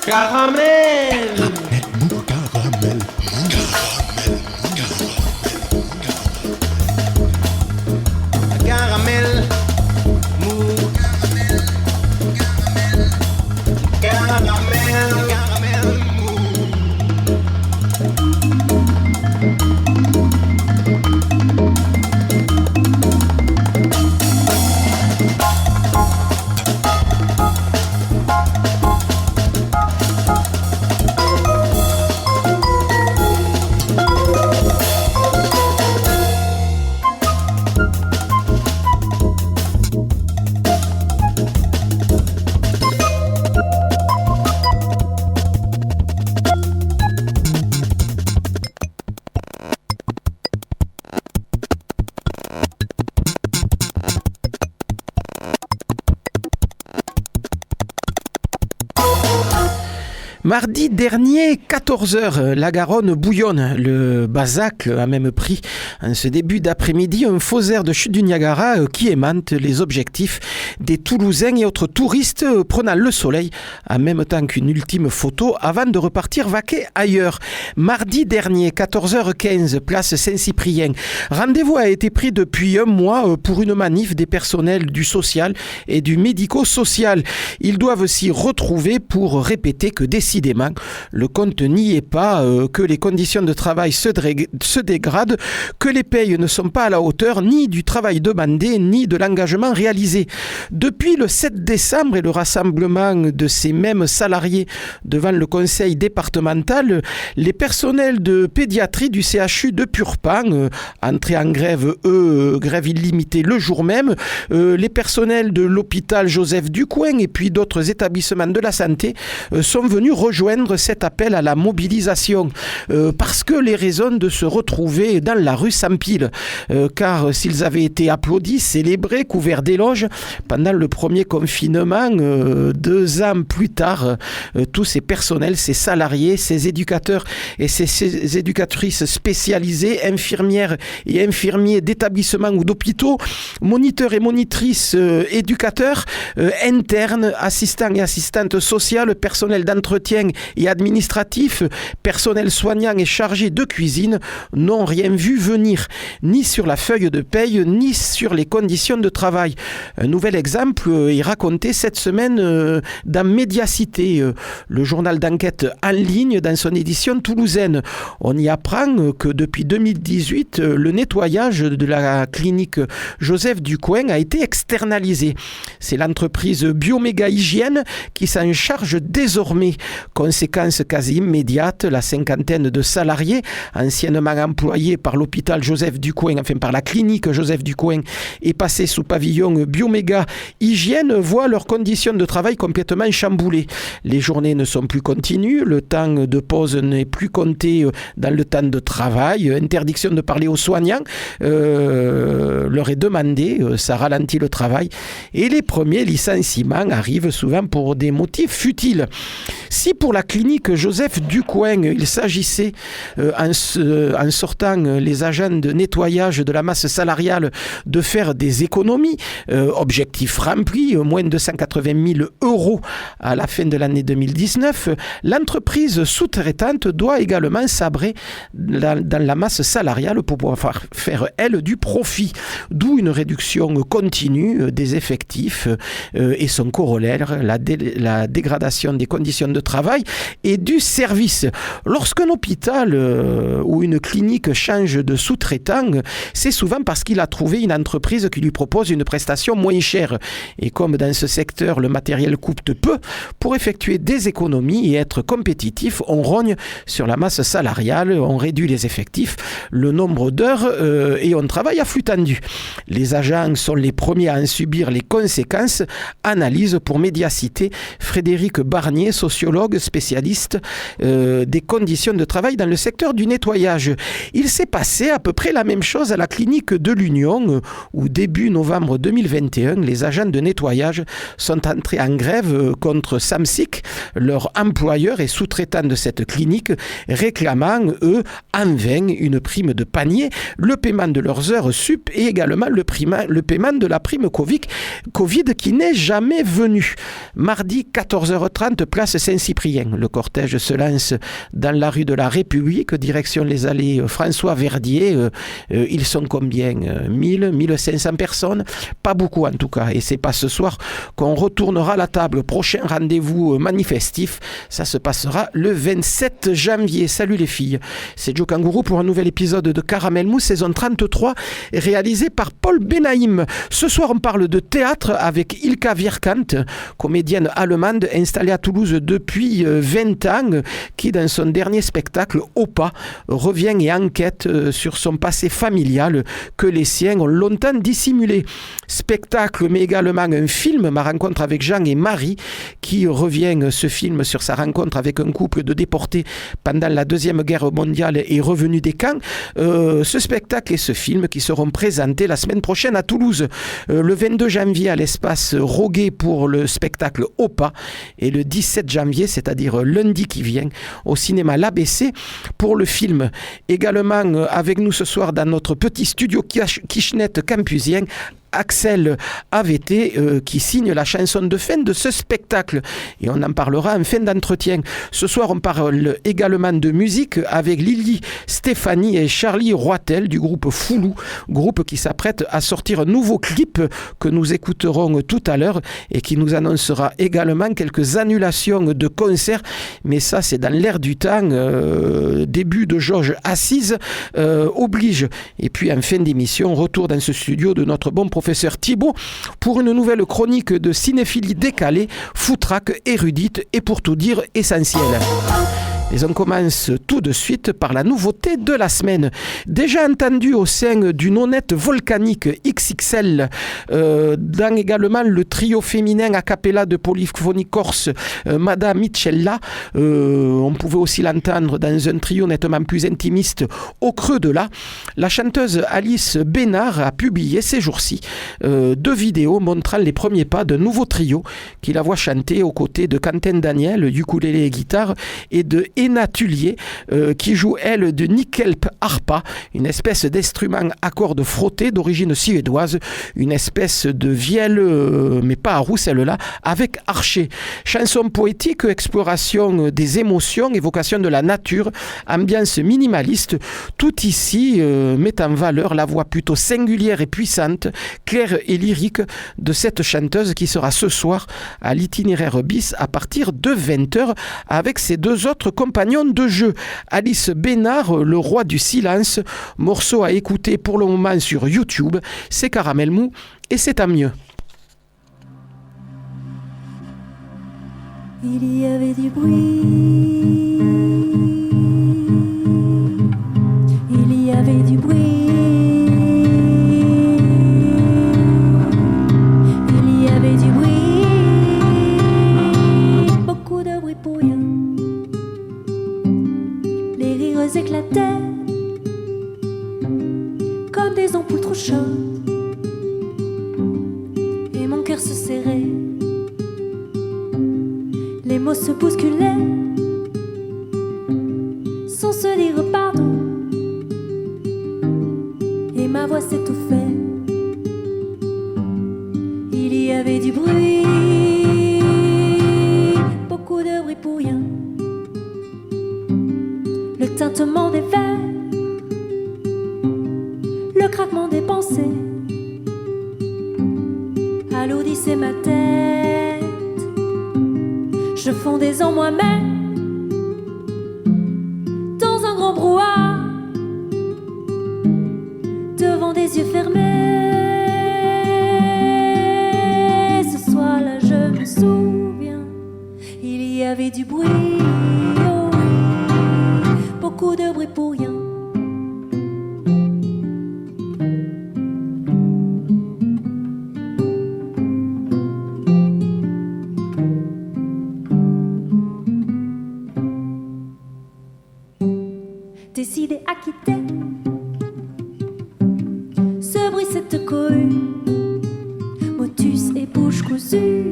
Caramel. Caramel. Caramel. Mou. Caramel. Caramel. Mardi dernier, 14h, la Garonne bouillonne. Le Bazac a même pris, en ce début d'après-midi, un faux air de chute du Niagara qui aimante les objectifs des Toulousains et autres touristes prenant le soleil, en même temps qu'une ultime photo, avant de repartir vaquer ailleurs. Mardi dernier, 14h15, place Saint-Cyprien. Rendez-vous a été pris depuis un mois pour une manif des personnels du social et du médico-social. Ils doivent s'y retrouver pour répéter que décidément, le compte n'y est pas, que les conditions de travail se dégradent, que les payes ne sont pas à la hauteur ni du travail demandé, ni de l'engagement réalisé. Depuis le 7 décembre et le rassemblement de ces mêmes salariés devant le conseil départemental, les personnels de pédiatrie du CHU de Purpan, entrés en grève, grève illimitée le jour même, les personnels de l'hôpital Joseph Ducoing et puis d'autres établissements de la santé sont venus rejoindre cet appel à la mobilisation parce que les raisons de se retrouver dans la rue s'empilent, car s'ils avaient été applaudis, célébrés, couverts d'éloges pendant le premier confinement, 2 ans plus tard, tous ces personnels, ces salariés, ces éducateurs et ces éducatrices spécialisées, infirmières et infirmiers d'établissements ou d'hôpitaux, moniteurs et monitrices, éducateurs, internes, assistants et assistantes sociales, personnel d'entretien et administratif, personnel soignant et chargé de cuisine n'ont rien vu venir, ni sur la feuille de paye, ni sur les conditions de travail. Un nouvel exemple est raconté cette semaine dans Médiacité, le journal d'enquête en ligne dans son édition toulousaine. On y apprend que depuis 2018, le nettoyage de la clinique Joseph Ducoing a été externalisé. C'est l'entreprise Bioméga Hygiène qui s'en charge désormais. Conséquence quasi immédiate, la cinquantaine de salariés anciennement employés par l'hôpital Joseph Ducoing, enfin par la clinique Joseph Ducoing, et passés sous pavillon Bioméga Hygiène voient leurs conditions de travail complètement chamboulées. Les journées ne sont plus continues, le temps de pause n'est plus compté dans le temps de travail, interdiction de parler aux soignants leur est demandée, ça ralentit le travail et les premiers licenciements arrivent souvent pour des motifs futiles. Si pour la clinique Joseph Ducoing, il s'agissait, en sortant les agents de nettoyage de la masse salariale, de faire des économies, objectif rempli, moins de 180 000 € à la fin de l'année 2019, l'entreprise sous-traitante doit également sabrer dans la masse salariale pour pouvoir faire, elle, du profit. D'où une réduction continue des effectifs et son corollaire, la dégradation des conditions de travail et du service. Lorsqu'un hôpital ou une clinique change de sous-traitant, c'est souvent parce qu'il a trouvé une entreprise qui lui propose une prestation moins chère. Et comme dans ce secteur, le matériel coûte peu, pour effectuer des économies et être compétitif, on rogne sur la masse salariale, on réduit les effectifs, le nombre d'heures et on travaille à flux tendu. Les agents sont les premiers à en subir les conséquences. Analyse pour Médiacité, Frédéric Barnier, sociologue spécialiste des conditions de travail dans le secteur du nettoyage. Il s'est passé à peu près la même chose à la clinique de l'Union où début novembre 2021, les agents de nettoyage sont entrés en grève contre Samsic, leur employeur et sous-traitant de cette clinique, réclamant, eux, en vain une prime de panier, le paiement de leurs heures sup et également le paiement de la prime Covid qui n'est jamais venu. Mardi 14h30, place Saint-Cyprien. Cyprien. Le cortège se lance dans la rue de la République, direction les allées François Verdier. Ils sont combien 1000, 1500 personnes? Pas beaucoup en tout cas. Et c'est pas ce soir qu'on retournera à la table. Prochain rendez-vous manifestif, ça se passera le 27 janvier. Salut les filles, c'est Joe Kangourou pour un nouvel épisode de Caramel Mousse, saison 33, réalisé par Paul Benaïm. Ce soir, on parle de théâtre avec Ilka Virkant, comédienne allemande installée à Toulouse depuis 20 ans, qui dans son dernier spectacle, Opa, revient et enquête sur son passé familial que les siens ont longtemps dissimulé. Spectacle, mais également un film, ma rencontre avec Jean et Marie, qui revient ce film sur sa rencontre avec un couple de déportés pendant la Deuxième Guerre mondiale et revenu des camps. Ce spectacle et ce film qui seront présentés la semaine prochaine à Toulouse, le 22 janvier à l'espace Roguet pour le spectacle Opa et le 17 janvier, c'est-à-dire lundi qui vient, au cinéma l'ABC pour le film. Également avec nous ce soir dans notre petit studio Quichnet campusien, Axel AVT qui signe la chanson de fin de ce spectacle et on en parlera en fin d'entretien. Ce soir on parle également de musique avec Lily Stéphanie et Charlie Roitel du groupe Foulou, groupe qui s'apprête à sortir un nouveau clip que nous écouterons tout à l'heure et qui nous annoncera également quelques annulations de concerts, mais ça c'est dans l'air du temps. Début de Georges Assise oblige. Et puis en fin d'émission, retour dans ce studio de notre bon professeur Thibaut pour une nouvelle chronique de cinéphilie décalée, foutraque, érudite et pour tout dire essentielle. Et on commence tout de suite par la nouveauté de la semaine. Déjà entendu au sein d'une honnête volcanique XXL, dans également le trio féminin a cappella de polyphonie corse, Madame Michella. On pouvait aussi l'entendre dans un trio nettement plus intimiste au creux de là. La chanteuse Alice Bénard a publié ces jours-ci 2 vidéos montrant les premiers pas d'un nouveau trio qui la voit chanter aux côtés de Quentin Daniel, ukulélé et guitare, et de Ena Tullier, qui joue elle de nickelp harpa, une espèce d'instrument à cordes frottées d'origine suédoise, une espèce de vielle, mais pas à roue celle-là, avec archet. Chanson poétique, exploration des émotions, évocation de la nature, ambiance minimaliste, tout ici met en valeur la voix plutôt singulière et puissante, claire et lyrique de cette chanteuse qui sera ce soir à l'itinéraire bis à partir de 20h avec ses 2 autres compagnons de jeu. Alice Bénard, le roi du silence, morceau à écouter pour le moment sur YouTube, c'est Caramel Mou et c'est à mieux. Il y avait du bruit, il y avait du bruit, il y avait du bruit, beaucoup de bruit pour rien. Les rires éclataient comme des ampoules trop chaudes et mon cœur se serrait. Les mots se bousculaient sans se dire pardon et ma voix s'étouffait. Il y avait du bruit, beaucoup de bruit pour rien. Le tintement des verres, le craquement des pensées alourdissait ma tête. Je fondais en moi-même dans un grand brouhaha, devant des yeux fermés. Ce soir-là, je me souviens, il y avait du bruit, oh oui, beaucoup de bruit pour rien. Décidé à quitter ce bruit, cette cohue, motus et bouche cousue.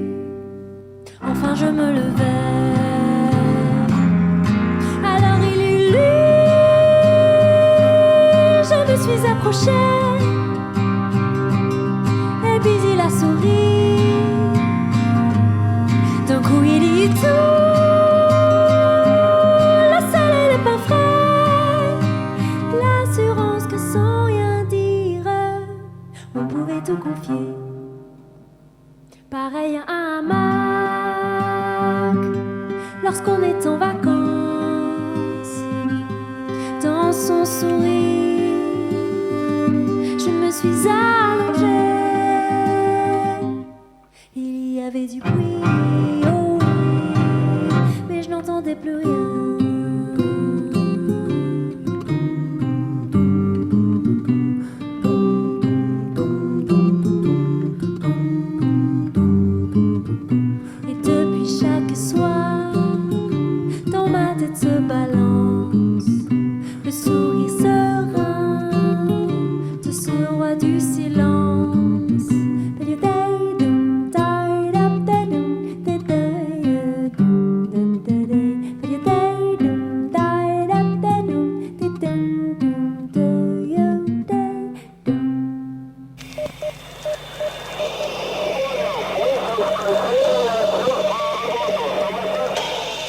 Enfin je me levais. Alors il eut lu, je me suis approchée et puis il a souri. D'un coup il dit tout. pareil à un hamac lorsqu'on est en vacances. Dans son sourire, je me suis allongée. Il y avait du bruit, oh oui, mais je n'entendais plus rien. Et depuis chaque soir, dans ma tête se balance le sourire serein de ce roi du silence.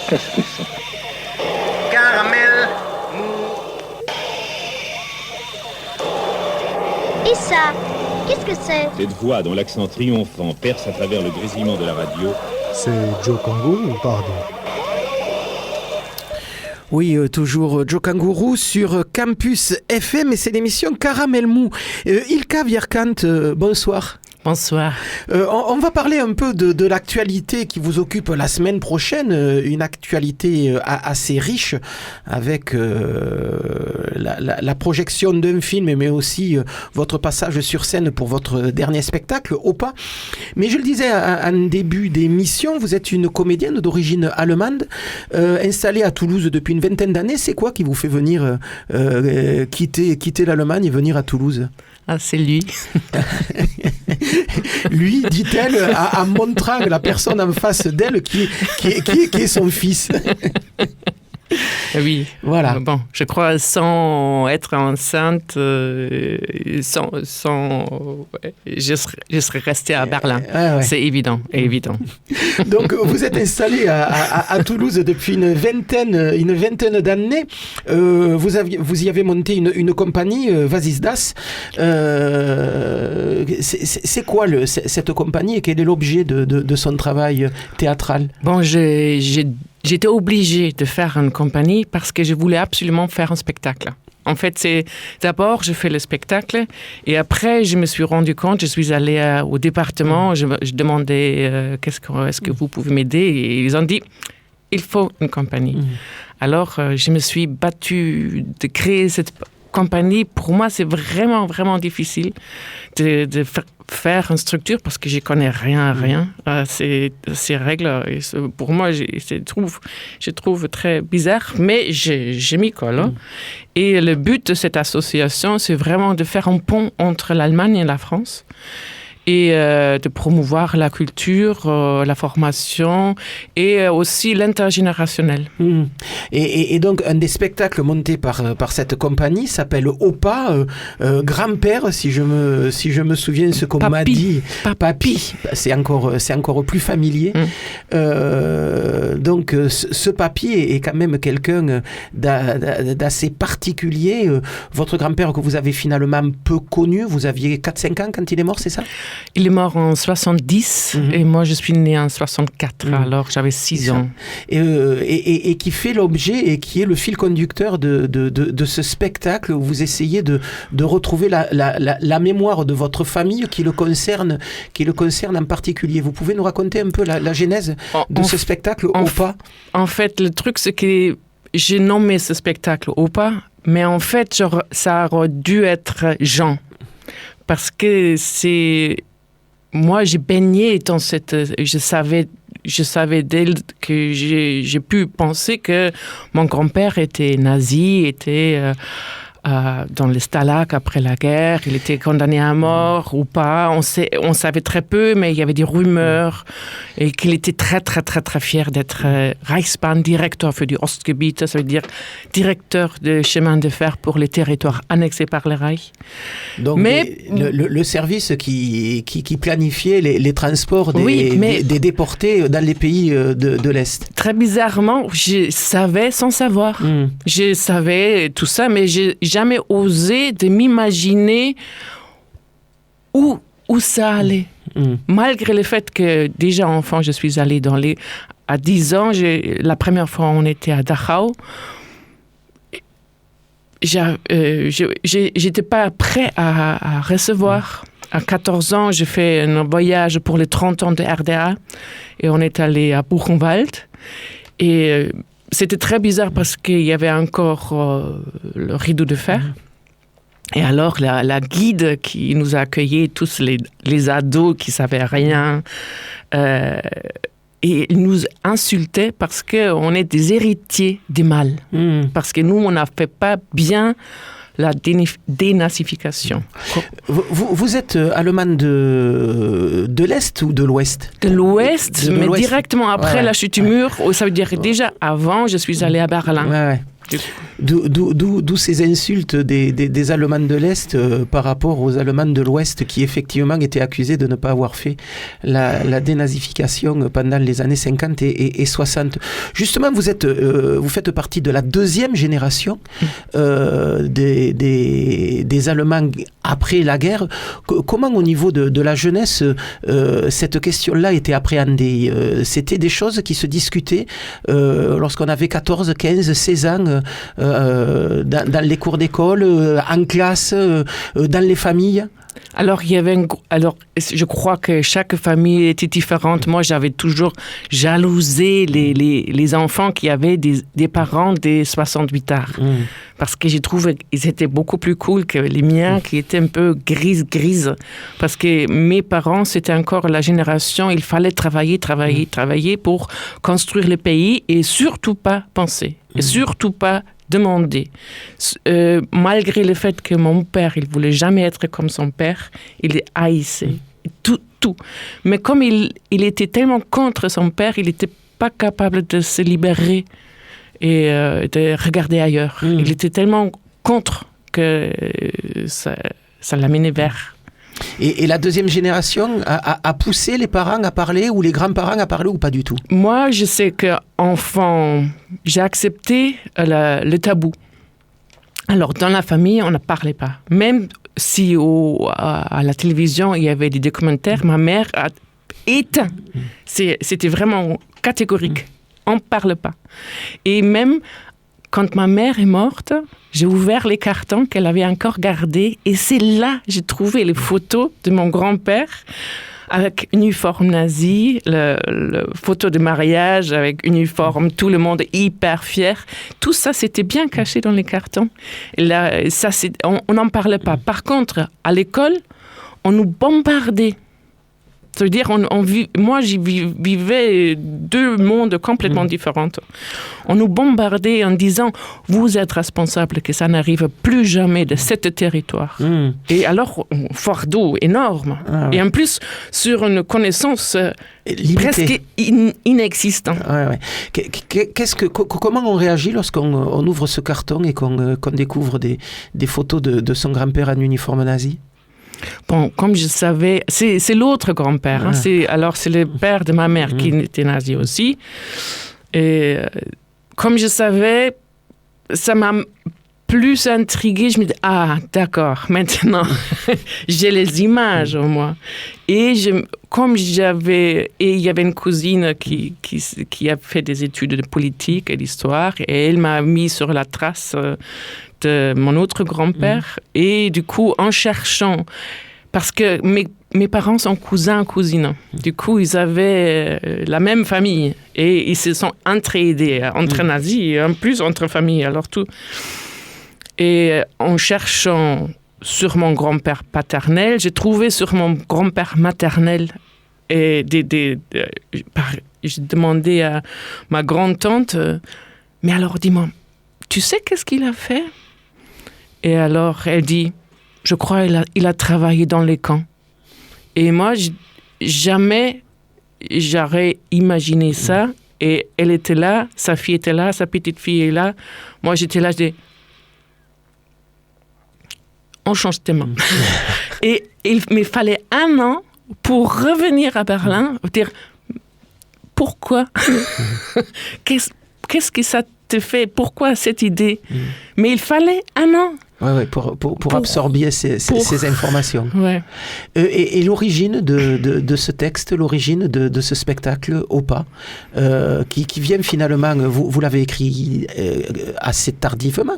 Qu'est-ce que c'est? Caramel mou. Et ça, qu'est-ce que c'est? Cette voix dont l'accent triomphant perce à travers le grésillement de la radio. C'est Joe Kangourou, pardon. Oui, toujours Joe Kangourou sur Campus FM et c'est l'émission Caramel Mou. Ilka Vierkant, bonsoir. Bonsoir. On va parler un peu de l'actualité qui vous occupe la semaine prochaine, une actualité assez riche avec la projection d'un film mais aussi votre passage sur scène pour votre dernier spectacle, Opa. Mais je le disais en début d'émission, vous êtes une comédienne d'origine allemande, installée à Toulouse depuis une vingtaine d'années. C'est quoi qui vous fait venir quitter l'Allemagne et venir à Toulouse ? Ah, c'est lui. Lui, dit-elle, en montrant la personne en face d'elle qui est son fils. Oui. Voilà. Bon, je crois sans être enceinte, je serais restée à Berlin. Ah ouais. C'est évident. Donc, vous êtes installé à Toulouse depuis une vingtaine d'années. Vous y avez monté une compagnie, Vasisdas. C'est quoi cette compagnie et quel est l'objet de son travail théâtral? Bon, j'étais obligée de faire une compagnie parce que je voulais absolument faire un spectacle. En fait, d'abord, je fais le spectacle et après, je me suis rendu compte, je suis allée au département, je demandais est-ce que vous pouvez m'aider et ils ont dit, il faut une compagnie. Alors, je me suis battue de créer cette compagnie. Pour moi, c'est vraiment, vraiment difficile de faire une structure parce que je connais rien. Ces règles, pour moi, je trouve très bizarre, mais je m'y colle. Et le but de cette association, c'est vraiment de faire un pont entre l'Allemagne et la France et de promouvoir la culture, la formation et aussi l'intergénérationnel. Et donc, un des spectacles montés par cette compagnie s'appelle Opa, grand-père, si je me souviens ce qu'on m'a dit. Papy. C'est encore plus familier. Donc, ce papy est quand même quelqu'un d'assez particulier. Votre grand-père que vous avez finalement peu connu, vous aviez 4-5 ans quand il est mort, c'est ça? Il est mort en 70 et moi je suis née en 64, alors j'avais 6 ans. Et qui fait l'objet et qui est le fil conducteur de ce spectacle où vous essayez de retrouver la mémoire de votre famille qui le concerne en particulier. Vous pouvez nous raconter un peu la genèse de ce spectacle Opa? En fait, le truc c'est que j'ai nommé ce spectacle Opa, mais en fait ça aurait dû être Jean. Parce que moi, j'ai baigné dans cette... Je savais dès que j'ai pu penser que mon grand-père était nazi, était dans les stalacs après la guerre, il était condamné à mort ou pas. On savait très peu, mais il y avait des rumeurs et qu'il était très, très, très, très fier d'être Reichsbahndirektor für die Ostgebiete, ça veut dire directeur de chemin de fer pour les territoires annexés par le Reich. Donc, le service qui planifiait les transports des déportés dans les pays de l'Est. Très bizarrement, je savais sans savoir. Je savais tout ça, mais j'ai jamais osé de m'imaginer où où ça allait. Malgré le fait que déjà enfant, je suis allée à 10 ans, la première fois on était à Dachau, j'étais pas prêt à recevoir. À 14 ans, j'ai fait un voyage pour les 30 ans de RDA et on est allé à Buchenwald. Et c'était très bizarre parce qu'il y avait encore le rideau de fer. Et alors, la guide qui nous a accueillis, tous les ados qui savaient rien, et ils nous insultaient parce qu'on est des héritiers du mal. Parce que nous, on n'a fait pas bien la dénazification. Vous êtes allemande de l'Est ou de l'Ouest? De l'Ouest, mais l'Ouest. Directement après la chute du mur. Ça veut dire déjà avant, je suis allée à Berlin. Ouais. D'où ces insultes des Allemands de l'Est par rapport aux Allemands de l'Ouest qui effectivement étaient accusés de ne pas avoir fait la dénazification pendant les années 50 et 60. Justement, vous faites partie de la deuxième génération des Allemands après la guerre. Comment au niveau de la jeunesse cette question-là était appréhendée? C'était des choses qui se discutaient lorsqu'on avait 14, 15, 16 ans dans les cours d'école, en classe, dans les familles? Alors, je crois que chaque famille était différente. Moi, j'avais toujours jalousé les enfants qui avaient des parents des 68 ans. Parce que j'ai trouvé qu'ils étaient beaucoup plus cool que les miens qui étaient un peu grises. Parce que mes parents, c'était encore la génération, il fallait travailler pour construire le pays et surtout pas penser. Et surtout pas demander. Malgré le fait que mon père, il voulait jamais être comme son père, il les haïssait. Tout. Mais comme il était tellement contre son père, il n'était pas capable de se libérer et de regarder ailleurs. Il était tellement contre que ça l'amenait vers. Et la deuxième génération a poussé les parents à parler ou les grands-parents à parler ou pas du tout? Moi, je sais qu'enfant, j'ai accepté le tabou. Alors, dans la famille, on ne parlait pas. Même si à la télévision, il y avait des documentaires, ma mère a éteint. C'était vraiment catégorique. On ne parle pas. Et même quand ma mère est morte, j'ai ouvert les cartons qu'elle avait encore gardés et c'est là que j'ai trouvé les photos de mon grand-père avec uniforme nazi, le photo de mariage avec uniforme, tout le monde hyper fier. Tout ça, c'était bien caché dans les cartons. Et là, on n'en parlait pas. Par contre, à l'école, on nous bombardait. Ça veut dire, moi, j'y vivais deux mondes complètement différents. On nous bombardait en disant, vous êtes responsable que ça n'arrive plus jamais de ce territoire. Et alors, fardeau énorme. Et en plus, sur une connaissance presque inexistante. Comment on réagit lorsqu'on ouvre ce carton et qu'on découvre des photos de son grand-père en uniforme nazi? Bon, comme je savais, c'est l'autre grand-père. Hein, c'est le père de ma mère qui était nazi aussi. Et comme je savais, ça m'a plus intriguée. Je me dis, d'accord, maintenant, j'ai les images au moins. Et il y avait une cousine qui a fait des études de politique et d'histoire, et elle m'a mis sur la trace de mon autre grand-père. Et du coup, en cherchant, parce que mes parents sont cousins, cousines. Du coup, ils avaient la même famille. Et ils se sont entraidés entre nazis et en plus entre familles. Alors tout. Et en cherchant sur mon grand-père paternel, j'ai trouvé sur mon grand-père maternel et j'ai demandé à ma grande-tante, mais alors dis-moi, tu sais qu'est-ce qu'il a fait? Et alors elle dit, je crois il a travaillé dans les camps. Et moi, jamais j'aurais imaginé ça. Et elle était là, sa fille était là, sa petite fille est là. Moi, j'étais là, je dis, on change de main. Et il me fallait 1 an pour revenir à Berlin, dire, pourquoi? Qu'est-ce que ça te fait? Pourquoi cette idée? Mais il fallait 1 an. Ouais, pour absorber ces informations. Ouais. Et l'origine de ce texte, l'origine de ce spectacle, Opa, qui vient finalement, vous l'avez écrit assez tardivement.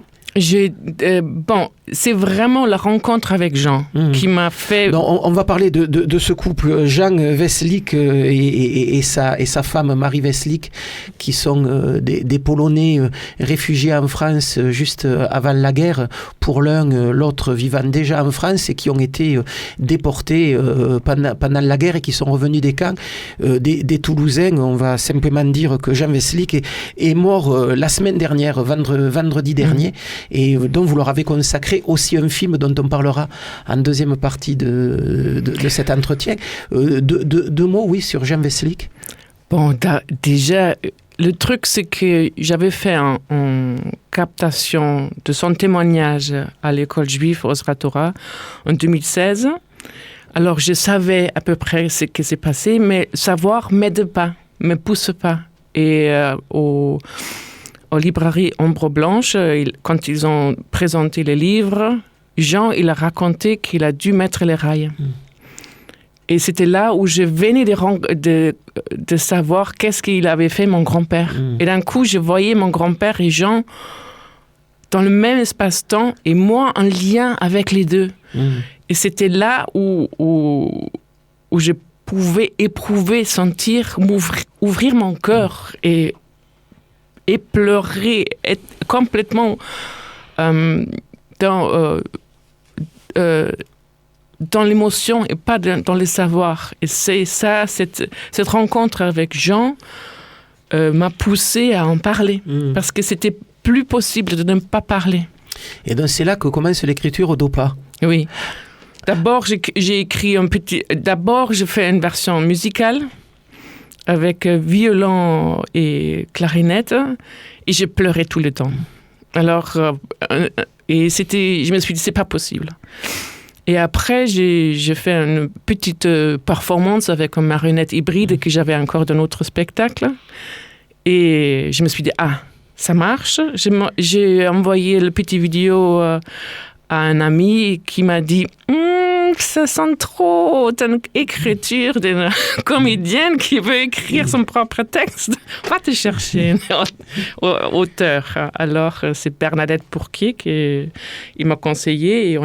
C'est vraiment la rencontre avec Jean qui m'a fait... Non, on va parler de ce couple, Jean Veslík et sa femme Marie Veslík, qui sont des Polonais réfugiés en France juste avant la guerre, pour l'un, l'autre vivant déjà en France, et qui ont été déportés pendant la guerre et qui sont revenus des camps. Des Toulousains, on va simplement dire que Jean Veslík est mort la semaine dernière, vendredi dernier, et dont vous leur avez consacré aussi un film dont on parlera en deuxième partie de cet entretien. Deux mots, oui, sur Jean Veslík. Bon, déjà, le truc, c'est que j'avais fait une captation de son témoignage à l'école juive Ozra Torah en 2016. Alors, je savais à peu près ce qui s'est passé, mais savoir m'aide pas, me pousse pas. Et aux librairies Ombre Blanche, quand ils ont présenté les livres, Jean, il a raconté qu'il a dû mettre les rails. Et c'était là où je venais de savoir qu'est-ce qu'il avait fait mon grand-père. Et d'un coup, je voyais mon grand-père et Jean dans le même espace-temps et moi en lien avec les deux. Et c'était là où je pouvais éprouver, sentir, ouvrir mon cœur et pleurer, être complètement dans l'émotion et pas dans le savoir. Et c'est ça, cette rencontre avec Jean m'a poussé à en parler, parce que c'était plus possible de ne pas parler. Et donc c'est là que commence l'écriture d'Opa. Oui. D'abord, j'ai écrit D'abord, je fais une version musicale avec violon et clarinette, et j'ai pleuré tout le temps. Alors, je me suis dit, c'est pas possible. Et après, j'ai fait une petite performance avec une marionnette hybride que j'avais encore d'un autre spectacle. Et je me suis dit, ça marche. J'ai envoyé le petit vidéo à un ami qui m'a dit, ça sent trop d'une écriture d'une comédienne qui veut écrire son propre texte. Va te chercher un auteur. Alors, c'est Bernadette Pourquier qui m'a conseillé et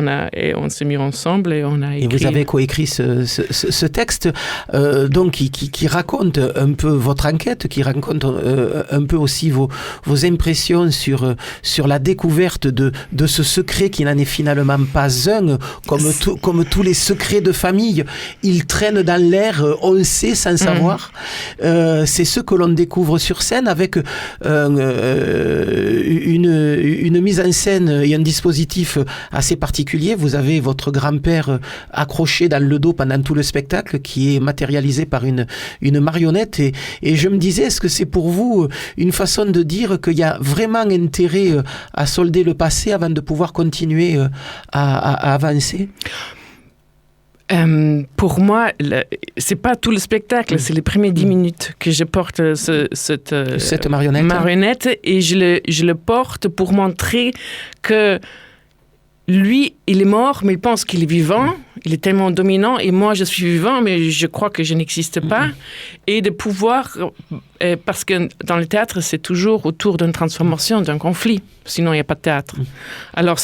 on s'est mis ensemble et on a écrit. Et vous avez coécrit ce texte donc qui raconte un peu votre enquête, qui raconte un peu aussi vos impressions sur la découverte de ce secret qui n'en est finalement pas un, comme tous les secrets de famille, ils traînent dans l'air, on le sait sans savoir. C'est ce que l'on découvre sur scène avec une mise en scène et un dispositif assez particulier. Vous avez votre grand-père accroché dans le dos pendant tout le spectacle, qui est matérialisé par une marionnette. Et je me disais, est-ce que c'est pour vous une façon de dire qu'il y a vraiment intérêt à solder le passé avant de pouvoir continuer à avancer? Pour moi, c'est pas tout le spectacle, c'est les premières 10 minutes que je porte cette marionnette et je le porte pour montrer que lui, il est mort, mais il pense qu'il est vivant. Il est tellement dominant et moi, je suis vivant, mais je crois que je n'existe pas. Et de pouvoir... parce que dans le théâtre, c'est toujours autour d'une transformation, d'un conflit. Sinon, il n'y a pas de théâtre. Alors,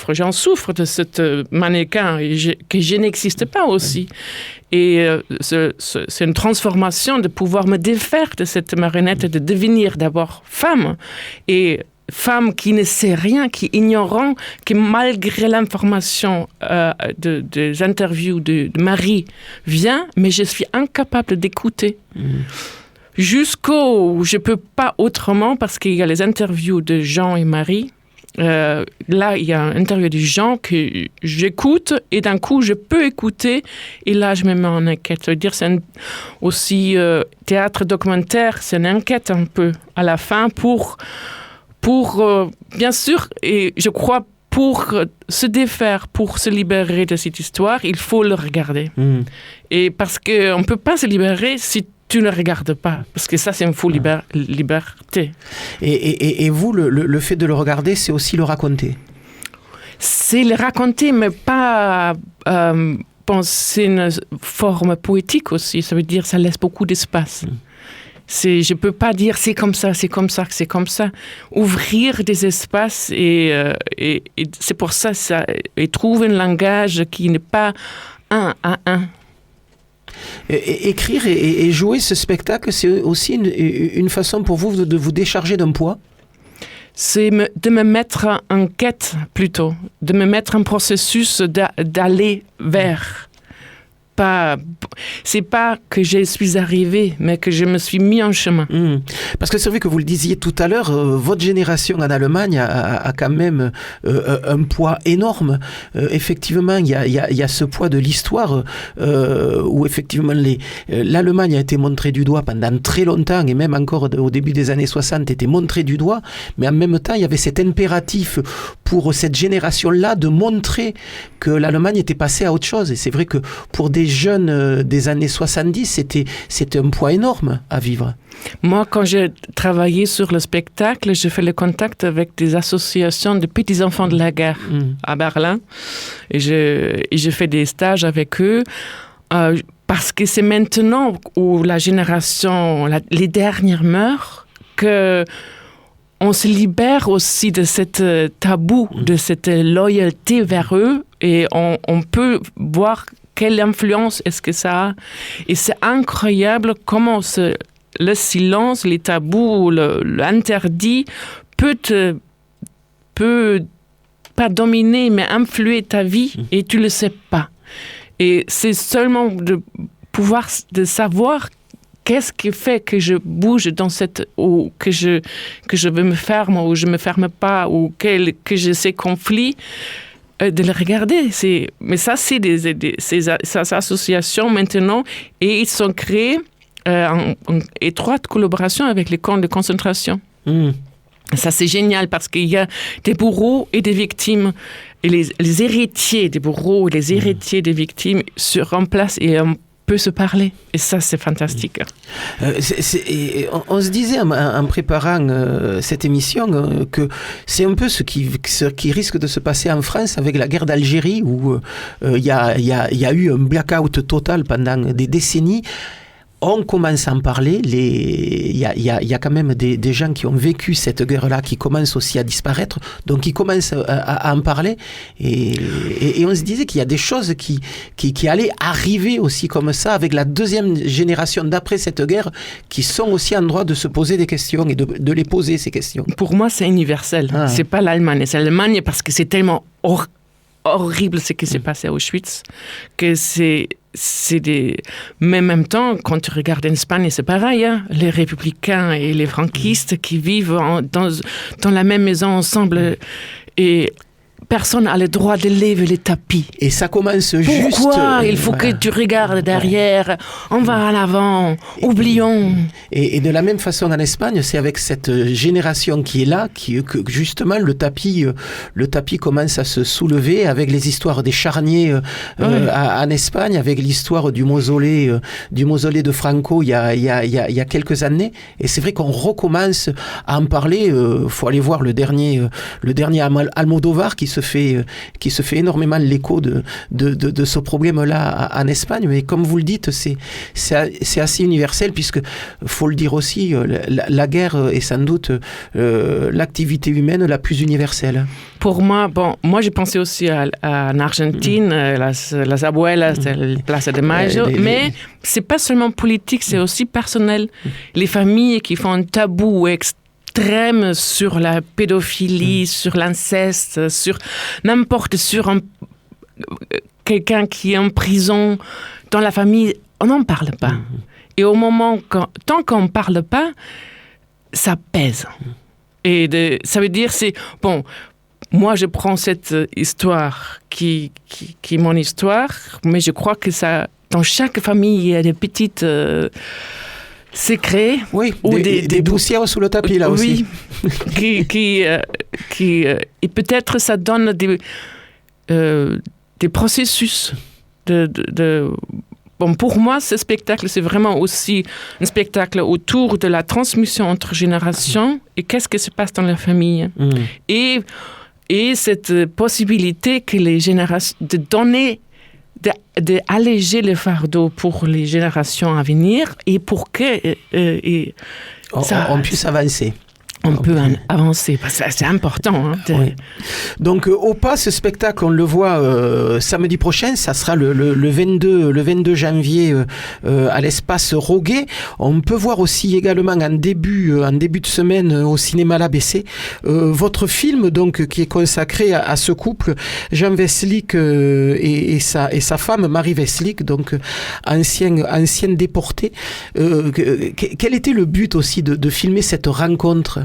j'en souffre de cette mannequin que je n'existe pas aussi. Et c'est une transformation de pouvoir me défaire de cette marionnette et de devenir d'abord femme. Et femme qui ne sait rien, qui est ignorant, qui malgré l'information des interviews de Marie vient, mais je suis incapable d'écouter. Jusqu'au je peux pas autrement, parce qu'il y a les interviews de Jean et Marie. Là, il y a une interview de Jean que j'écoute et d'un coup, je peux écouter et là, je me mets en enquête. Ça veut dire c'est aussi théâtre documentaire, c'est une enquête un peu à la fin pour bien sûr, et je crois pour se défaire, pour se libérer de cette histoire, il faut le regarder. Et parce qu'on ne peut pas se libérer si tu ne regardes pas, parce que ça, c'est une faux liberté. Et vous, le fait de le regarder, c'est aussi le raconter. C'est le raconter, mais pas... c'est une forme poétique aussi. Ça veut dire ça laisse beaucoup d'espace. Je peux pas dire c'est comme ça, c'est comme ça, c'est comme ça. Ouvrir des espaces et c'est pour ça, et trouver un langage qui n'est pas un à un. Écrire et jouer ce spectacle, c'est aussi une façon pour vous de vous décharger d'un poids? C'est de me mettre en quête plutôt, de me mettre en processus d'aller vers. C'est pas que je suis arrivée, mais que je me suis mis en chemin. Parce que c'est vrai que vous le disiez tout à l'heure, votre génération en Allemagne a quand même un poids énorme. Effectivement, il y a ce poids de l'histoire où effectivement l'Allemagne a été montrée du doigt pendant très longtemps, et même encore au début des années 60 était montrée du doigt, mais en même temps il y avait cet impératif pour cette génération-là de montrer que l'Allemagne était passée à autre chose. Et c'est vrai que pour des jeunes des années 70, c'était un poids énorme à vivre. Moi, quand j'ai travaillé sur le spectacle, j'ai fait le contact avec des associations de petits-enfants de la guerre à Berlin. Et j'ai fait des stages avec eux. Parce que c'est maintenant où la génération, les dernières meurent, que on se libère aussi de cette tabou, de cette loyauté vers eux, et on peut voir quelle influence est-ce que ça a. Et c'est incroyable comment le silence, les tabous, l'interdit peut pas dominer, mais influer ta vie, et tu le sais pas. Et c'est seulement de savoir qu'est-ce qui fait que je bouge dans ou que je veux me ferme ou je me ferme pas, ou que j'ai ces conflits, de le regarder. Mais ça, c'est ces associations maintenant, et ils sont créés en étroite collaboration avec les camps de concentration. Ça, c'est génial parce qu'il y a des bourreaux et des victimes. Et les héritiers des bourreaux et les héritiers des victimes se remplacent et on peut se parler. Et ça, c'est fantastique. On se disait en préparant cette émission que c'est un peu ce qui risque de se passer en France avec la guerre d'Algérie, où il y a eu un blackout total pendant des décennies. On commence à en parler. Il y a quand même des gens qui ont vécu cette guerre-là, qui commencent aussi à disparaître. Donc, ils commencent à en parler. Et on se disait qu'il y a des choses qui allaient arriver aussi comme ça, avec la deuxième génération d'après cette guerre, qui sont aussi en droit de se poser des questions et de les poser, ces questions. Pour moi, c'est universel. C'est pas l'Allemagne. C'est l'Allemagne parce que c'est tellement horrible ce qui s'est passé à Auschwitz, que mais en même temps, quand tu regardes en Espagne, c'est pareil, hein? Les républicains et les franquistes qui vivent dans la même maison ensemble, et personne n'a le droit de lever les tapis. Et ça commence juste... Pourquoi il faut que tu regardes derrière? On va à l'avant, oublions. Et de la même façon en Espagne, c'est avec cette génération qui est là que justement le tapis commence à se soulever, avec les histoires des charniers en Espagne, avec l'histoire du mausolée de Franco il y a quelques années. Et c'est vrai qu'on recommence à en parler. Faut aller voir le dernier Almodovar qui se fait énormément l'écho de ce problème-là en Espagne. Mais comme vous le dites, c'est assez universel, puisque, faut le dire aussi, la guerre est sans doute l'activité humaine la plus universelle. Pour moi, j'ai pensé aussi en Argentine, las abuelas, la Plaza de Mayo, mais c'est pas seulement politique, c'est aussi personnel. Les familles qui font un tabou extrême sur la pédophilie, sur l'inceste, sur quelqu'un qui est en prison dans la famille, on n'en parle pas. Et tant qu'on ne parle pas, ça pèse. Et ça veut dire, moi je prends cette histoire qui est mon histoire, mais je crois que dans chaque famille, il y a des petites... secrets, ou des poussières sous le tapis là aussi. Et peut-être ça donne des processus bon, pour moi, ce spectacle, c'est vraiment aussi un spectacle autour de la transmission entre générations et qu'est-ce qui se passe dans la famille. Et cette possibilité que les générations, de donner, d'alléger le fardeau pour les générations à venir et pour que on puisse avancer. On peut avancer, parce que c'est important. Hein, oui. Donc, au pas, ce spectacle, on le voit samedi prochain, ça sera le 22 janvier à l'espace Roguet. On peut voir aussi également en début de semaine au cinéma l'ABC votre film donc qui est consacré à ce couple, Jean Verslick et sa femme Marie Verslick, donc ancienne déportée. Quel était le but aussi de filmer cette rencontre?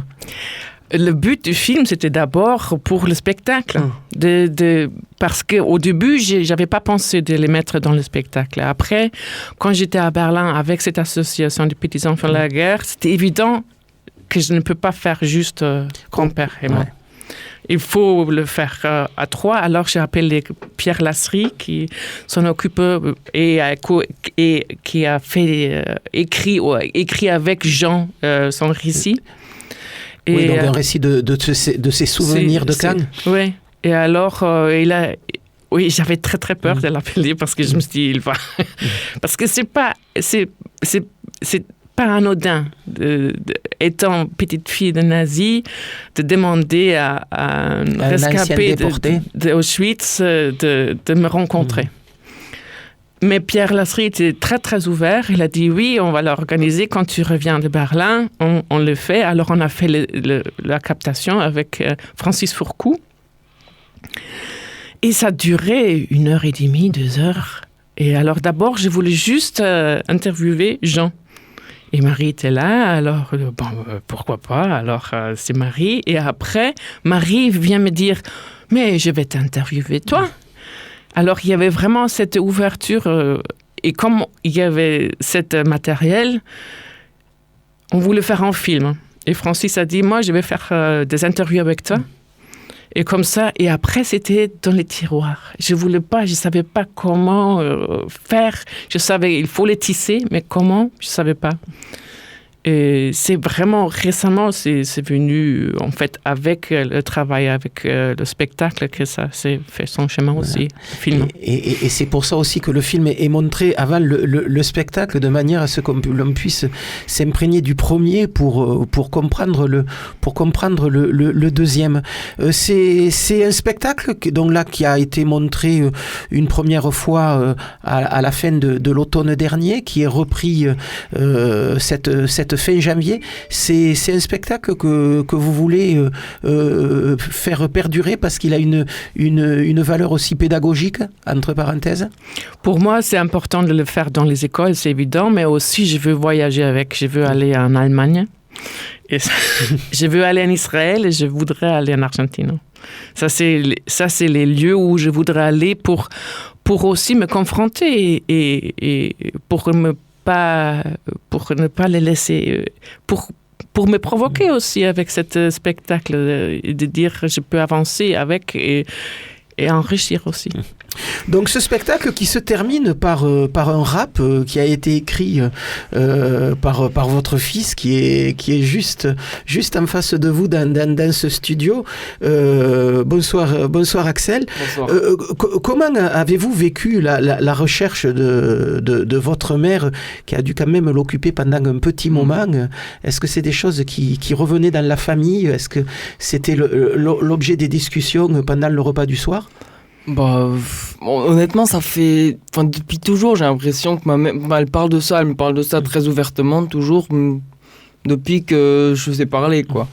Le but du film, c'était d'abord pour le spectacle. Parce qu'au début, je n'avais pas pensé de les mettre dans le spectacle. Après, quand j'étais à Berlin avec cette association des petits enfants de la guerre, c'était évident que je ne peux pas faire juste grand-père et moi. Il faut le faire à trois. Alors, j'ai appelé Pierre Lasserie, qui s'en occupe et qui a fait écrit avec Jean son récit. Oui, donc un récit de ses souvenirs de Cannes. Oui, et alors, j'avais très très peur de l'appeler parce que je me suis dit, il va... parce que c'est pas anodin, étant petite fille de nazi, de demander à un rescapé d'Auschwitz de me rencontrer. Mais Pierre Lasserie était très, très ouvert. Il a dit oui, on va l'organiser quand tu reviens de Berlin. On le fait. Alors, on a fait la captation avec Francis Fourcou. Et ça durait 1h30, 2 heures. Et alors, d'abord, je voulais juste interviewer Jean. Et Marie était là. Alors, pourquoi pas? Alors, c'est Marie. Et après, Marie vient me dire « Mais je vais t'interviewer, toi !» Alors, il y avait vraiment cette ouverture et comme il y avait cet matériel, on voulait faire un film. Et Francis a dit, moi, je vais faire des interviews avec toi. Et comme ça, et après, c'était dans les tiroirs. Je savais pas comment faire. Je savais, il faut les tisser, mais comment, je savais pas. Et c'est vraiment récemment, c'est venu en fait avec le travail, avec le spectacle que ça s'est fait son chemin aussi. Film. Et c'est pour ça aussi que le film est montré avant le spectacle de manière à ce qu'on puisse s'imprégner du premier pour comprendre le deuxième. C'est un spectacle donc là qui a été montré une première fois à la fin de l'automne dernier, qui est repris cette fin janvier. C'est un spectacle que vous voulez faire perdurer parce qu'il a une valeur aussi pédagogique, entre parenthèses? Pour moi, c'est important de le faire dans les écoles, c'est évident, mais aussi je veux voyager avec. Je veux aller en Allemagne, et je veux aller en Israël et je voudrais aller en Argentine. Ça, c'est les lieux où je voudrais aller pour aussi me confronter et pour ne pas les laisser, pour me provoquer aussi avec ce spectacle, de dire je peux avancer avec et enrichir aussi. Donc ce spectacle qui se termine par un rap qui a été écrit par votre fils qui est juste en face de vous dans ce studio. Bonsoir Axel. Bonsoir. Comment avez-vous vécu la recherche de votre mère qui a dû quand même l'occuper pendant un petit moment? Est-ce que c'est des choses qui revenaient dans la famille? Est-ce que c'était l'objet des discussions pendant le repas du soir? Honnêtement, ça fait... depuis toujours, j'ai l'impression que ma mère, elle me parle de ça très ouvertement, toujours, depuis que je sais parler, quoi.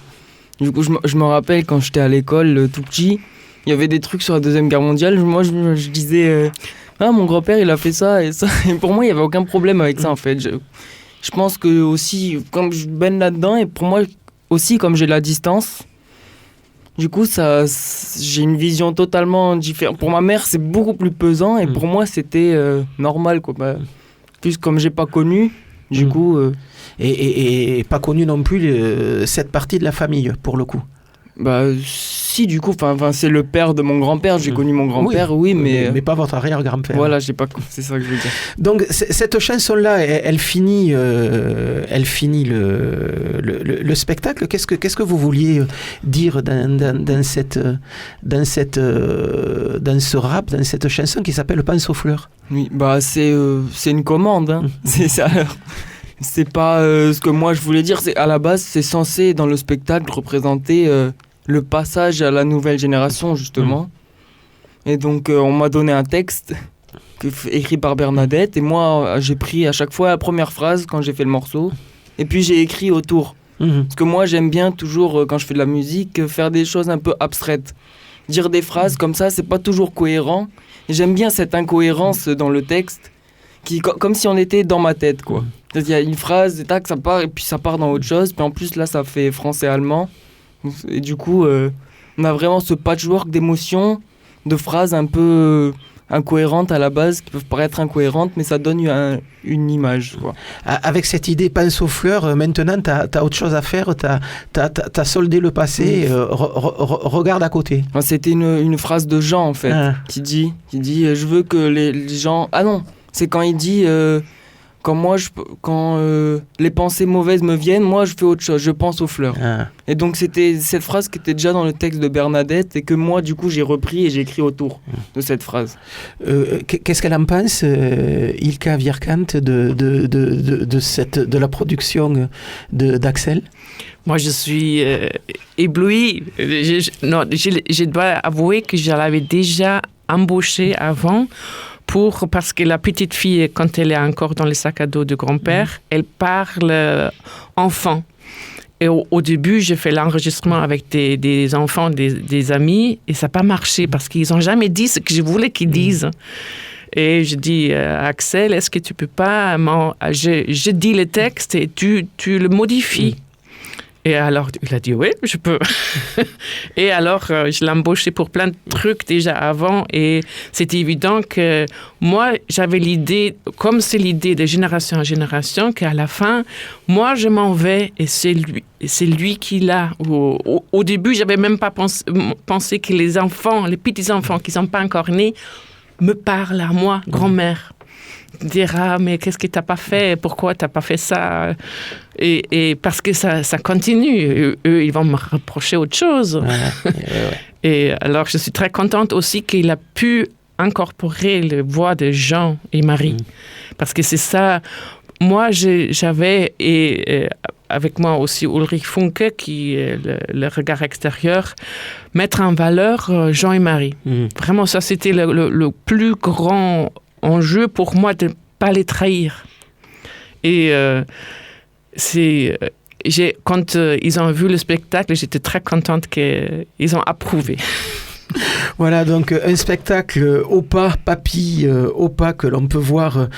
Du coup, je me rappelle, quand j'étais à l'école, tout petit, il y avait des trucs sur la Deuxième Guerre mondiale. Moi, je disais, mon grand-père, il a fait ça et ça. Et pour moi, il n'y avait aucun problème avec ça, en fait. Je pense que aussi, comme je baigne là-dedans, et pour moi, aussi, comme j'ai la distance... Du coup, j'ai une vision totalement différente. Pour ma mère, c'est beaucoup plus pesant et pour moi, c'était normal, quoi. Plus comme j'ai pas connu, du coup... Et pas connu non plus cette partie de la famille, pour le coup. Si, si, du coup, enfin, c'est le père de mon grand-père. J'ai connu mon grand-père, oui, mais pas votre arrière-grand-père. Voilà, c'est ça que je veux dire. Donc cette chanson-là, elle finit le spectacle. Qu'est-ce que vous vouliez dire dans ce rap, dans cette chanson qui s'appelle Pense aux fleurs? Oui, bah c'est une commande, hein. C'est ça. C'est pas ce que moi je voulais dire. C'est à la base, c'est censé dans le spectacle représenter le passage à la nouvelle génération justement. Et donc on m'a donné un texte écrit par Bernadette et moi j'ai pris à chaque fois la première phrase quand j'ai fait le morceau et puis j'ai écrit autour. Parce que moi j'aime bien toujours quand je fais de la musique faire des choses un peu abstraites. Dire des phrases comme ça, c'est pas toujours cohérent. Et j'aime bien cette incohérence dans le texte, comme si on était dans ma tête, quoi. Il y a une phrase, et tac, ça part, et puis ça part dans autre chose. Puis en plus, là, ça fait français-allemand. Et du coup, on a vraiment ce patchwork d'émotions, de phrases un peu incohérentes à la base, qui peuvent paraître incohérentes, mais ça donne une image, quoi. Avec cette idée Pense aux fleurs, maintenant, t'as autre chose à faire, t'as soldé le passé, regarde à côté. C'était une phrase de Jean, en fait, qui dit je veux que les gens... Ah non, c'est quand il dit... Quand les pensées mauvaises me viennent, moi je fais autre chose, je pense aux fleurs. Et donc c'était cette phrase qui était déjà dans le texte de Bernadette et que moi du coup j'ai repris et j'ai écrit autour de cette phrase. Qu'est-ce qu'elle en pense, Ilka Vierkant, de la production d'Axel? Moi je suis éblouie. Je dois avouer que je l'avais déjà embauchée avant. Parce que la petite fille, quand elle est encore dans le sac à dos de grand-père, elle parle enfant. Et au début, j'ai fait l'enregistrement avec des enfants, des amis, et ça n'a pas marché parce qu'ils n'ont jamais dit ce que je voulais qu'ils disent. Et je dis à Axel, est-ce que tu peux pas... Je dis le texte et tu le modifies. Et alors, il a dit, oui, je peux. Et alors, je l'ai embauché pour plein de trucs déjà avant. Et c'était évident que moi, j'avais l'idée, comme c'est l'idée de génération en génération, qu'à la fin, moi, je m'en vais et c'est lui qui l'a. Au début, je n'avais même pas pensé que les petits-enfants qui ne sont pas encore nés, me parlent à moi, grand-mère. Dire mais qu'est-ce que t'as pas fait, pourquoi t'as pas fait ça, et parce que ça continue, eux ils vont me reprocher autre chose. Et alors je suis très contente aussi qu'il a pu incorporer les voix de Jean et Marie, parce que c'est ça. Moi j'avais et avec moi aussi Ulrich Funke qui est le regard extérieur, mettre en valeur Jean et Marie. Vraiment ça c'était le plus grand enjeu pour moi de ne pas les trahir. Et quand ils ont vu le spectacle, j'étais très contente qu'ils ont approuvé. Voilà, donc un spectacle Opa, Papy, Opa que l'on peut voir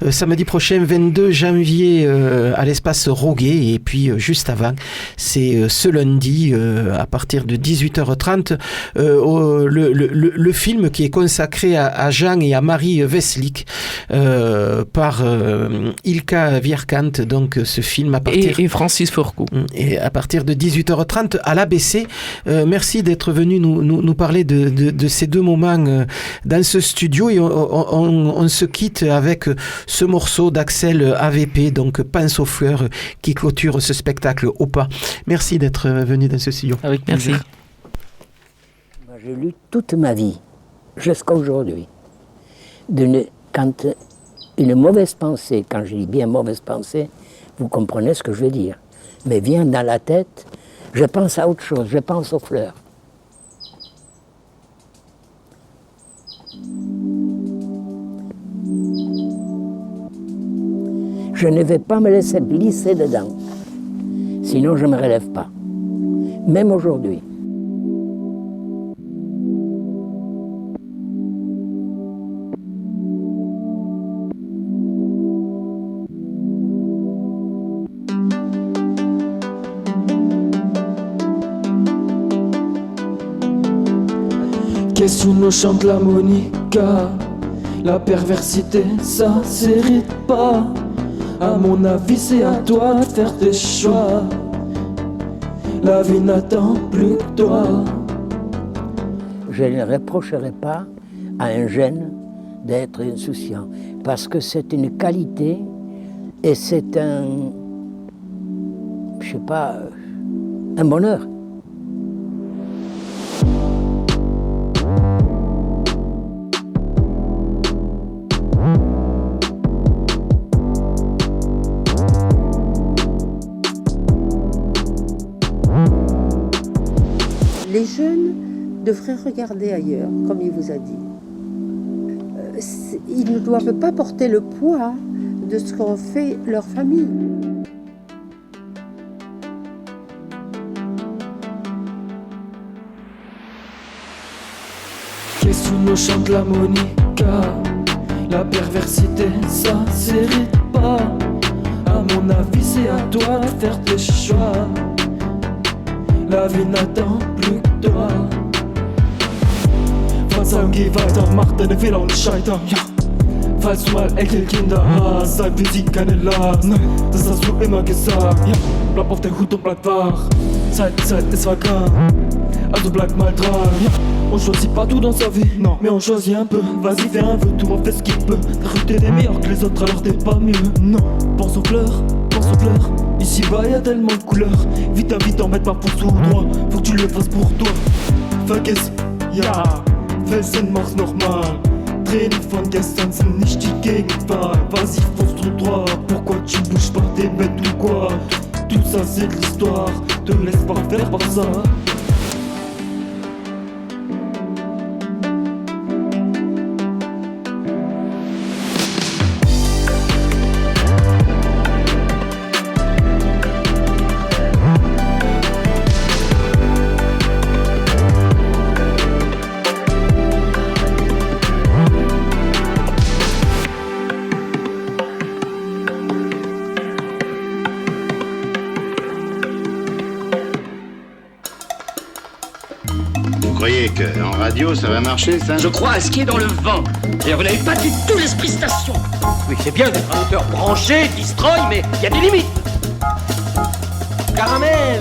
samedi prochain, 22 janvier, à l'espace Roguet. Et puis juste avant, c'est ce lundi, à partir de 18h30, le film qui est consacré à Jean et à Marie Veslik par Ilka Vierkant. Donc ce film à partir... Et Francis Fourcou. Et à partir de 18h30 à l'ABC. Merci d'être venu nous parler de ces deux moments dans ce studio, et on se quitte avec ce morceau d'Axel AVP, donc Pense aux fleurs, qui clôture ce spectacle Opa. Merci d'être venu dans ce studio. Avec plaisir. Merci. Moi, j'ai lu toute ma vie, jusqu'à aujourd'hui, quand une mauvaise pensée, quand je dis bien mauvaise pensée, vous comprenez ce que je veux dire, mais vient dans la tête, je pense à autre chose, je pense aux fleurs. Je ne vais pas me laisser glisser dedans, sinon je ne me relève pas, même aujourd'hui. Qu'est-ce que nous chante la Monica? La perversité, ça s'hérite pas. À mon avis, c'est à toi de faire tes choix. La vie n'attend plus que toi. je ne reprocherai pas à un jeune d'être insouciant, parce que c'est une qualité et c'est un bonheur. Les jeunes devraient regarder ailleurs, comme il vous a dit. Ils ne doivent pas porter le poids de ce qu'ont fait leur famille. Qu'est-ce que nous chante la Monica? La perversité, ça s'hérite pas. À mon avis, c'est à toi de faire tes choix. La vie n'attend plus que toi. Verzeihung, geh weiter, mach deine Fehler und scheiter. Ja. Falls du mal Enkelkinder hast, sei für sie keine Last. Nein, das hast du immer gesagt. Ja. Bleib auf der Hut und bleib wach. Zeit ist vacant. Also bleib mal dran. Ja. On choisit pas tout dans sa vie, non, mais on choisit un peu. Vas-y, fais un vœu, tout le monde fait ce qu'il peut. T'as cru que t'es meilleur que les autres, alors t'es pas mieux. Non, pense aux pleurs, pense aux pleurs. Ici-bas y'a tellement de couleurs. Vite, t'embête pas pour tout droit. Faut que tu le fasses pour toi. Vergiss, ja, Felsen, mach's nochmal. Tränen von gestern sind nicht die Gegenwart. Vas-y, fonce tout droit. Pourquoi tu bouges pas, t'es bête ou quoi? Tout ça c'est de l'histoire. Te laisse pas faire par ça. Vous croyez qu'en radio, ça va marcher, ça? Je crois à ce qui est dans le vent. Et vous n'avez pas du tout l'esprit station. Oui, c'est bien d'être un auteur branché, destroy, mais il y a des limites. Caramel.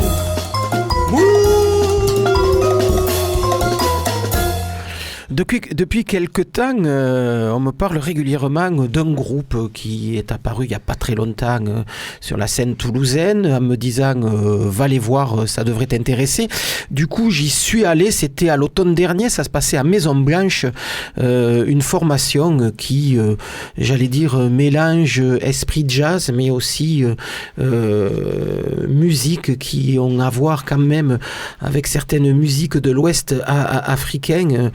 Depuis quelque temps, on me parle régulièrement d'un groupe qui est apparu il n'y a pas très longtemps sur la scène toulousaine, en me disant va les voir, ça devrait t'intéresser. Du coup, j'y suis allé, c'était à l'automne dernier, ça se passait à Maison Blanche, une formation qui, j'allais dire, mélange esprit jazz, mais aussi musique qui ont à voir quand même avec certaines musiques de l'Ouest africain.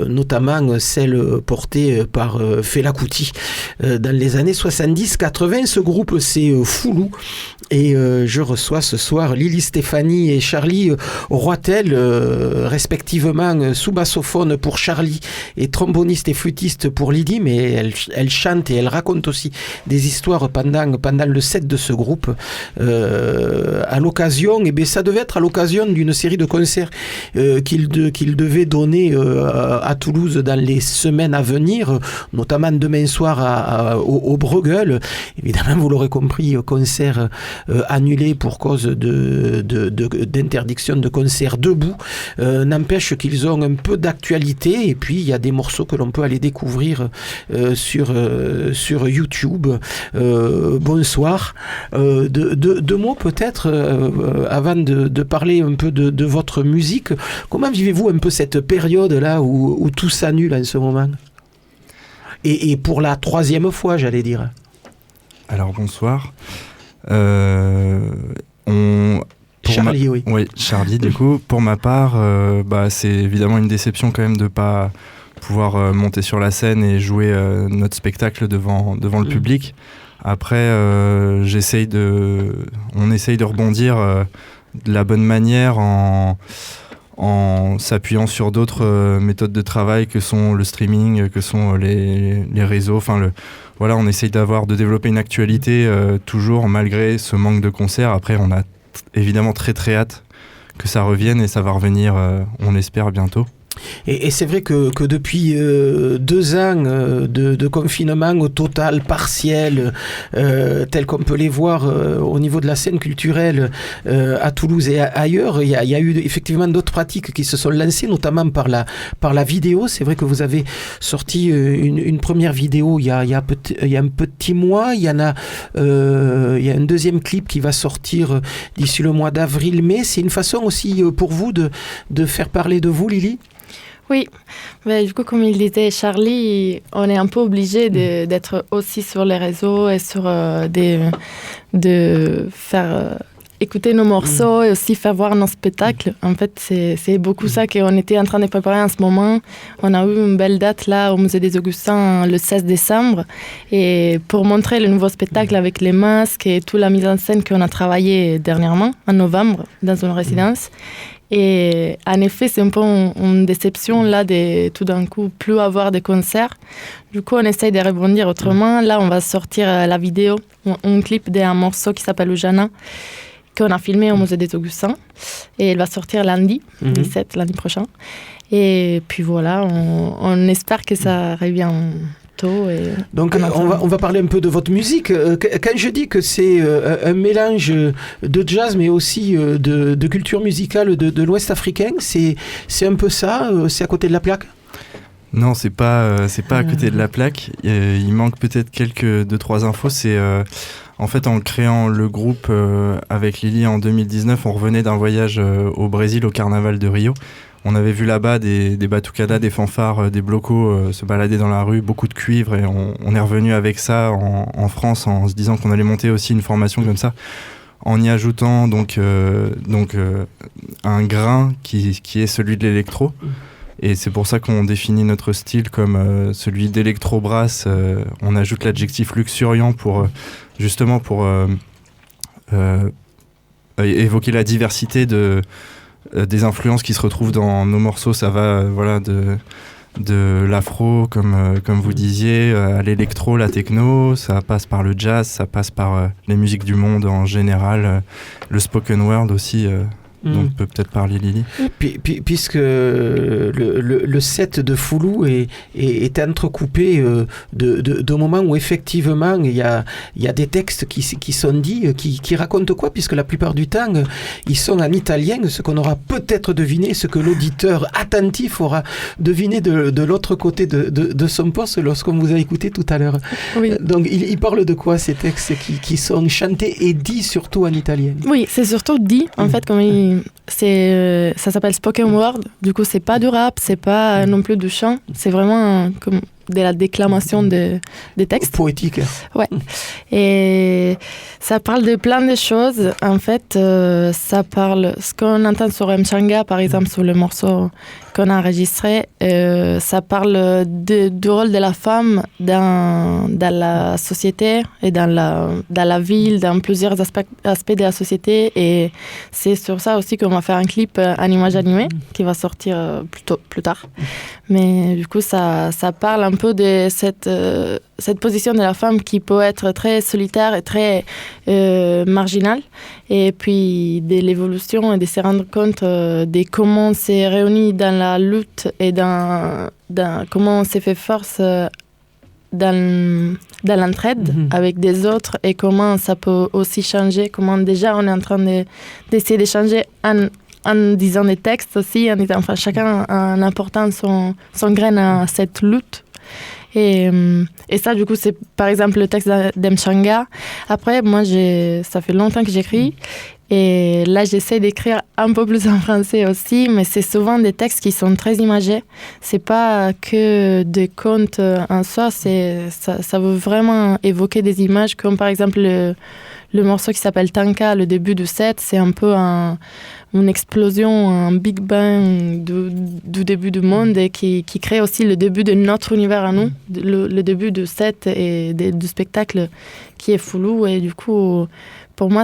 Notamment celle portée par Fela Kuti dans les années 70-80. Ce groupe, c'est Foulou. Et je reçois ce soir Lily Stéphanie et Charlie Roitel, respectivement sous-bassophone pour Charlie et tromboniste et flûtiste pour Lydie, mais elle chante et elle raconte aussi des histoires pendant le set de ce groupe. À l'occasion, ça devait être à l'occasion d'une série de concerts qu'il devait donner à Toulouse dans les semaines à venir, notamment demain soir au Bruegel. Évidemment, vous l'aurez compris, concert annulé pour cause d'interdiction de concert debout. N'empêche qu'ils ont un peu d'actualité, et puis il y a des morceaux que l'on peut aller découvrir sur YouTube. Bonsoir. Deux mots peut-être avant de parler un peu de votre musique. Comment vivez-vous un peu cette période-là où tout s'annule en ce moment? Et pour la troisième fois, j'allais dire. Alors bonsoir. Charlie, oui. Oui, Charlie, du coup. Pour ma part, c'est évidemment une déception quand même de ne pas pouvoir monter sur la scène et jouer notre spectacle devant le public. Après, on essaye de rebondir de la bonne manière en s'appuyant sur d'autres méthodes de travail que sont le streaming, que sont les réseaux. Voilà, on essaye de développer une actualité toujours malgré ce manque de concerts. Après, on a évidemment très très hâte que ça revienne, et ça va revenir, on l'espère, bientôt. Et c'est vrai que depuis 2 ans de confinement au total, partiel, tel qu'on peut les voir au niveau de la scène culturelle à Toulouse et ailleurs, il y a eu effectivement d'autres pratiques qui se sont lancées, notamment par la vidéo. C'est vrai que vous avez sorti une première vidéo il y a un petit mois. Il y a un deuxième clip qui va sortir d'ici le mois d'avril-mai. C'est une façon aussi pour vous de faire parler de vous, Lily ? Oui, mais du coup, comme il disait Charlie, on est un peu obligé d'être aussi sur les réseaux et sur de faire écouter nos morceaux et aussi faire voir nos spectacles. En fait, c'est beaucoup ça qu'on était en train de préparer en ce moment. On a eu une belle date là au Musée des Augustins le 16 décembre et pour montrer le nouveau spectacle avec les masques et toute la mise en scène qu'on a travaillé dernièrement en novembre dans une résidence. Et en effet, c'est un peu une déception là de tout d'un coup plus avoir de concerts. Du coup, on essaye de rebondir autrement. Là, on va sortir la vidéo, un clip d'un morceau qui s'appelle Ujana, qu'on a filmé au Musée des Augustins. Et elle va sortir lundi, 17, lundi prochain. Et puis voilà, on espère que ça revient tôt. Donc on va parler un peu de votre musique. Quand je dis que c'est un mélange de jazz mais aussi de culture musicale de l'Ouest africain, c'est un peu ça, c'est à côté de la plaque? Non, c'est pas à côté de la plaque. Il manque peut-être 2-3 infos. C'est en fait en créant le groupe avec Lily en 2019, on revenait d'un voyage au Brésil au carnaval de Rio. On avait vu là-bas des batucadas, des fanfares, des blocos se balader dans la rue, beaucoup de cuivre, et on est revenu avec ça en France en se disant qu'on allait monter aussi une formation comme ça, en y ajoutant donc un grain qui est celui de l'électro. Et c'est pour ça qu'on définit notre style comme celui d'électro-brass. On ajoute l'adjectif luxuriant pour évoquer la diversité des influences qui se retrouvent dans nos morceaux. Ça va de l'afro, comme vous disiez, à l'électro, la techno, ça passe par le jazz, ça passe par les musiques du monde en général, le spoken word aussi, dont peut-être parler Lily. Puisque le set de Foulou est entrecoupé de moments où effectivement il y a des textes qui sont dits, qui racontent quoi, puisque la plupart du temps ils sont en italien, ce qu'on aura peut-être deviné, ce que l'auditeur attentif aura deviné de l'autre côté de son poste lorsqu'on vous a écouté tout à l'heure. Oui. Donc il parle de quoi ces textes qui sont chantés et dits surtout en italien? Oui, c'est surtout dit en fait, comme ça s'appelle spoken word, du coup c'est pas du rap, c'est pas non plus du chant, c'est vraiment comme de la déclamation des textes. Poétique. Ouais. Et ça parle de plein de choses. En fait, ça parle, ce qu'on entend sur Mchanga, par exemple, sur le morceau qu'on a enregistré, ça parle du rôle de la femme dans la société et dans la ville, dans plusieurs aspects de la société. Et c'est sur ça aussi qu'on va faire un clip en image animée qui va sortir plus tard. Mais du coup, ça parle un peu de cette position de la femme qui peut être très solitaire et très marginale. Et puis de l'évolution et de se rendre compte de comment on s'est réunis dans la lutte et dans comment on s'est fait force dans l'entraide avec des autres et comment ça peut aussi changer, comment déjà on est en train d'essayer de changer en disant des textes aussi, en disant, enfin, chacun en apportant son grain à cette lutte. Et ça, du coup, c'est par exemple le texte d'Mchanga. Après, moi, ça fait longtemps que j'écris. Et là, j'essaie d'écrire un peu plus en français aussi, mais c'est souvent des textes qui sont très imagés. C'est pas que des contes en soi, ça veut vraiment évoquer des images, comme par exemple le morceau qui s'appelle Tanka, le début du set, c'est un peu une explosion, un Big Bang du début du monde et qui crée aussi le début de notre univers à nous, le début du set et du spectacle qui est Foulou. Et du coup, pour moi,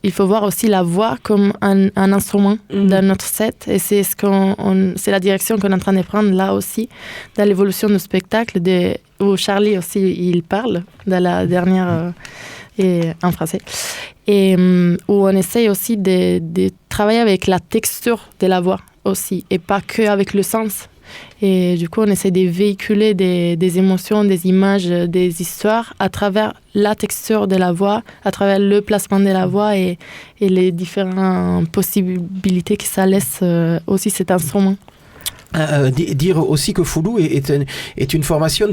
il faut voir aussi la voix comme un instrument dans notre set. Et c'est c'est la direction qu'on est en train de prendre là aussi, dans l'évolution du spectacle, où Charlie aussi, il parle dans la dernière... et en français, et où on essaye aussi de travailler avec la texture de la voix aussi, et pas que avec le sens. Et du coup, on essaie de véhiculer des émotions, des images, des histoires à travers la texture de la voix, à travers le placement de la voix et les différentes possibilités que ça laisse aussi cet instrument. Dire aussi que Foulou est une formation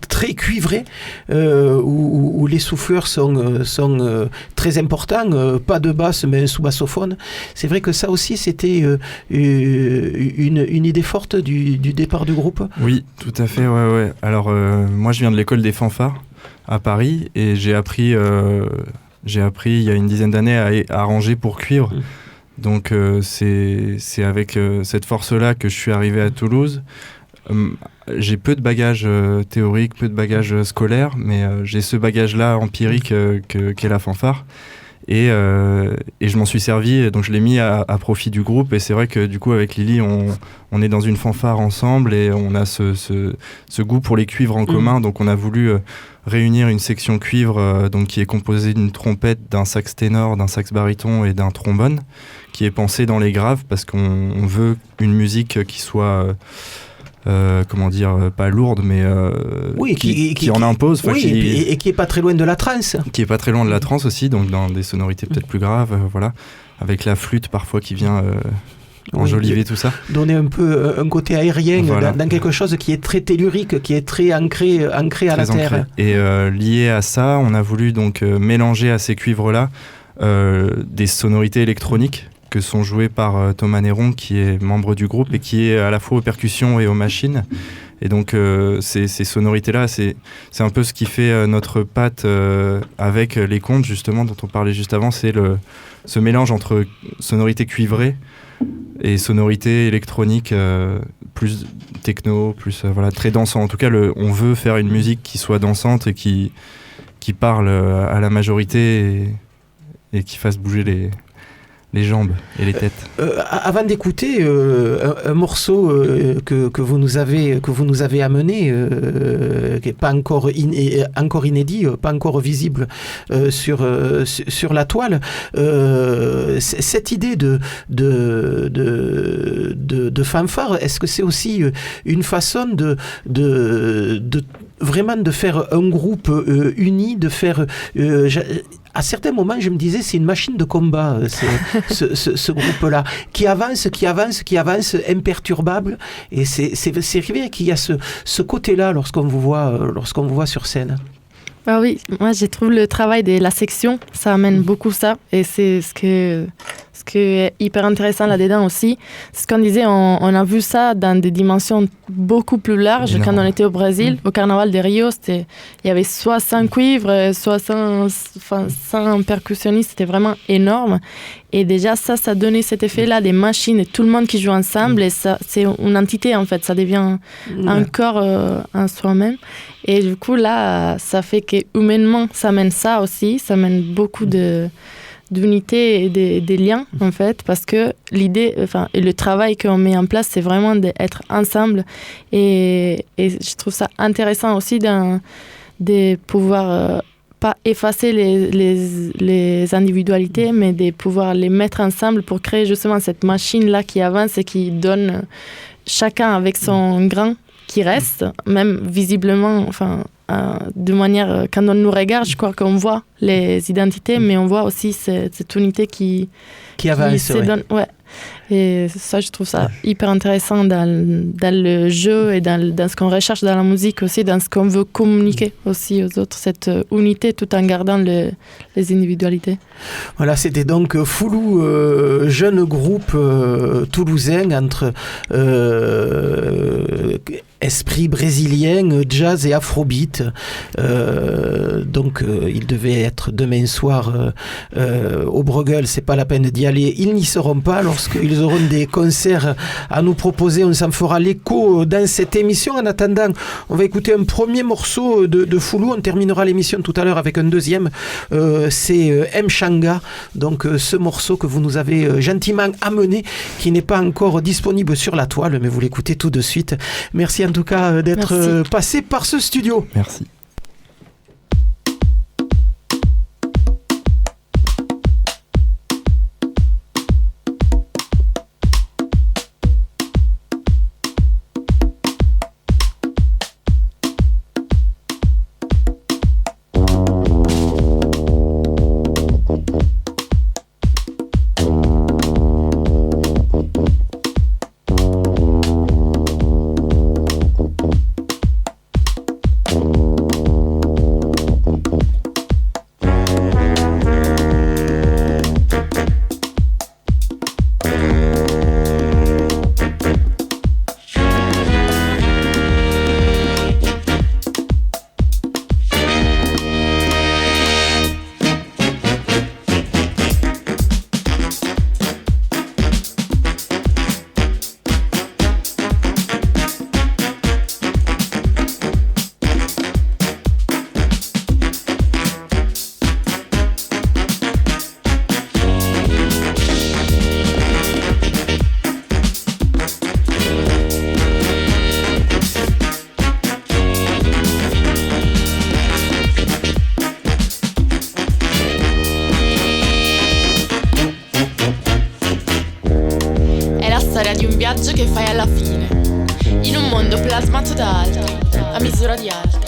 très cuivrée où les souffleurs sont très importants, pas de basse mais un sous-bassophone. C'est vrai que ça aussi c'était une idée forte du départ du groupe. Oui, tout à fait, ouais. Alors moi je viens de l'école des fanfares à Paris et j'ai appris il y a une dizaine d'années à arranger pour cuivre. Donc c'est avec cette force-là que je suis arrivé à Toulouse. J'ai peu de bagages théoriques, peu de bagages scolaires, mais j'ai ce bagage-là empirique qu'est la fanfare. Et je m'en suis servi, donc je l'ai mis à profit du groupe. Et c'est vrai que du coup avec Lily, on est dans une fanfare ensemble et on a ce goût pour les cuivres en commun. Donc on a voulu réunir une section cuivre donc qui est composée d'une trompette, d'un sax ténor, d'un sax baryton et d'un trombone, qui est pensé dans les graves parce qu'on veut une musique qui soit pas lourde, mais qui en impose. Et qui est pas très loin de la trance. Qui est pas très loin de la trance aussi, donc dans des sonorités peut-être plus graves, voilà, avec la flûte parfois qui vient enjoliver tout ça. Donner un peu un côté aérien dans quelque chose qui est très tellurique, qui est très ancré à la terre. Et lié à ça, on a voulu donc mélanger à ces cuivres-là des sonorités électroniques que sont jouées par Thomas Néron, qui est membre du groupe et qui est à la fois aux percussions et aux machines. Et donc ces sonorités-là, c'est un peu ce qui fait notre patte avec les contes, justement, dont on parlait juste avant. C'est ce mélange entre sonorités cuivrées et sonorités électroniques plus techno, plus très dansant. En tout cas, on veut faire une musique qui soit dansante et qui parle à la majorité et qui fasse bouger les jambes et les têtes. Avant d'écouter un morceau que vous nous avez amené, qui n'est pas encore inédit, pas encore visible sur la toile, cette idée de fanfare, est-ce que c'est aussi une façon de vraiment de faire un groupe uni, de faire à certains moments, je me disais, c'est une machine de combat, ce groupe-là, qui avance, imperturbable. Et c'est vrai qu'il y a ce côté-là lorsqu'on vous voit sur scène. Ah oui, moi je trouve le travail de la section, ça amène beaucoup ça. Et c'est ce qui est hyper intéressant là-dedans aussi. C'est ce qu'on disait, on a vu ça dans des dimensions beaucoup plus larges. Quand on était au Brésil, au Carnaval de Rio, il y avait 60 cuivres, 100 percussionnistes, c'était vraiment énorme. Et déjà, ça donnait cet effet-là des machines et tout le monde qui joue ensemble. Et ça, c'est une entité, en fait. Ça devient un corps en soi-même. Et du coup, là, ça fait que humainement, ça mène ça aussi. Ça mène beaucoup d'unité et des liens, en fait. Parce que l'idée, et le travail qu'on met en place, c'est vraiment d'être ensemble. Et je trouve ça intéressant aussi de pouvoir... pas effacer les individualités, mais de pouvoir les mettre ensemble pour créer justement cette machine-là qui avance et qui donne chacun avec son grain qui reste, même visiblement, de manière, quand on nous regarde, je crois qu'on voit les identités, mais on voit aussi cette unité qui avance. Se donne, ouais. Et ça, je trouve ça hyper intéressant dans le jeu et dans ce qu'on recherche dans la musique aussi, dans ce qu'on veut communiquer aussi aux autres, cette unité tout en gardant les individualités. Voilà, c'était donc Foulou, jeune groupe toulousain entre esprit brésilien, jazz et afrobeat. Donc ils devaient être demain soir au Bruegel, c'est pas la peine d'y aller, ils n'y seront pas. Lorsqu'ils auront des concerts à nous proposer, on s'en fera l'écho dans cette émission. En attendant, on va écouter un premier morceau de Foulou, on terminera l'émission tout à l'heure avec un deuxième, c'est Mchanga, donc ce morceau que vous nous avez gentiment amené, qui n'est pas encore disponible sur la toile, mais vous l'écoutez tout de suite. Merci en tout cas d'être passé par ce studio. Merci. viaggio che fai alla fine, in un mondo plasmato da altri, a misura di altri.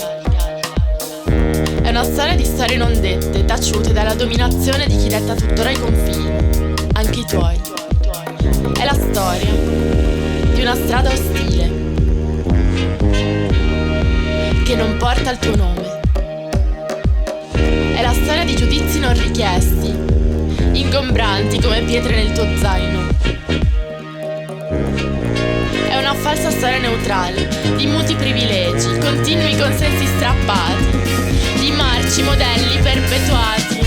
È una storia di storie non dette, taciute dalla dominazione di chi detta tuttora i confini, anche i tuoi. È la storia di una strada ostile che non porta il tuo nome. È la storia di giudizi non richiesti, ingombranti come pietre nel tuo zaino. È una falsa storia neutrale, di muti privilegi, continui consensi strappati, di marci modelli perpetuati.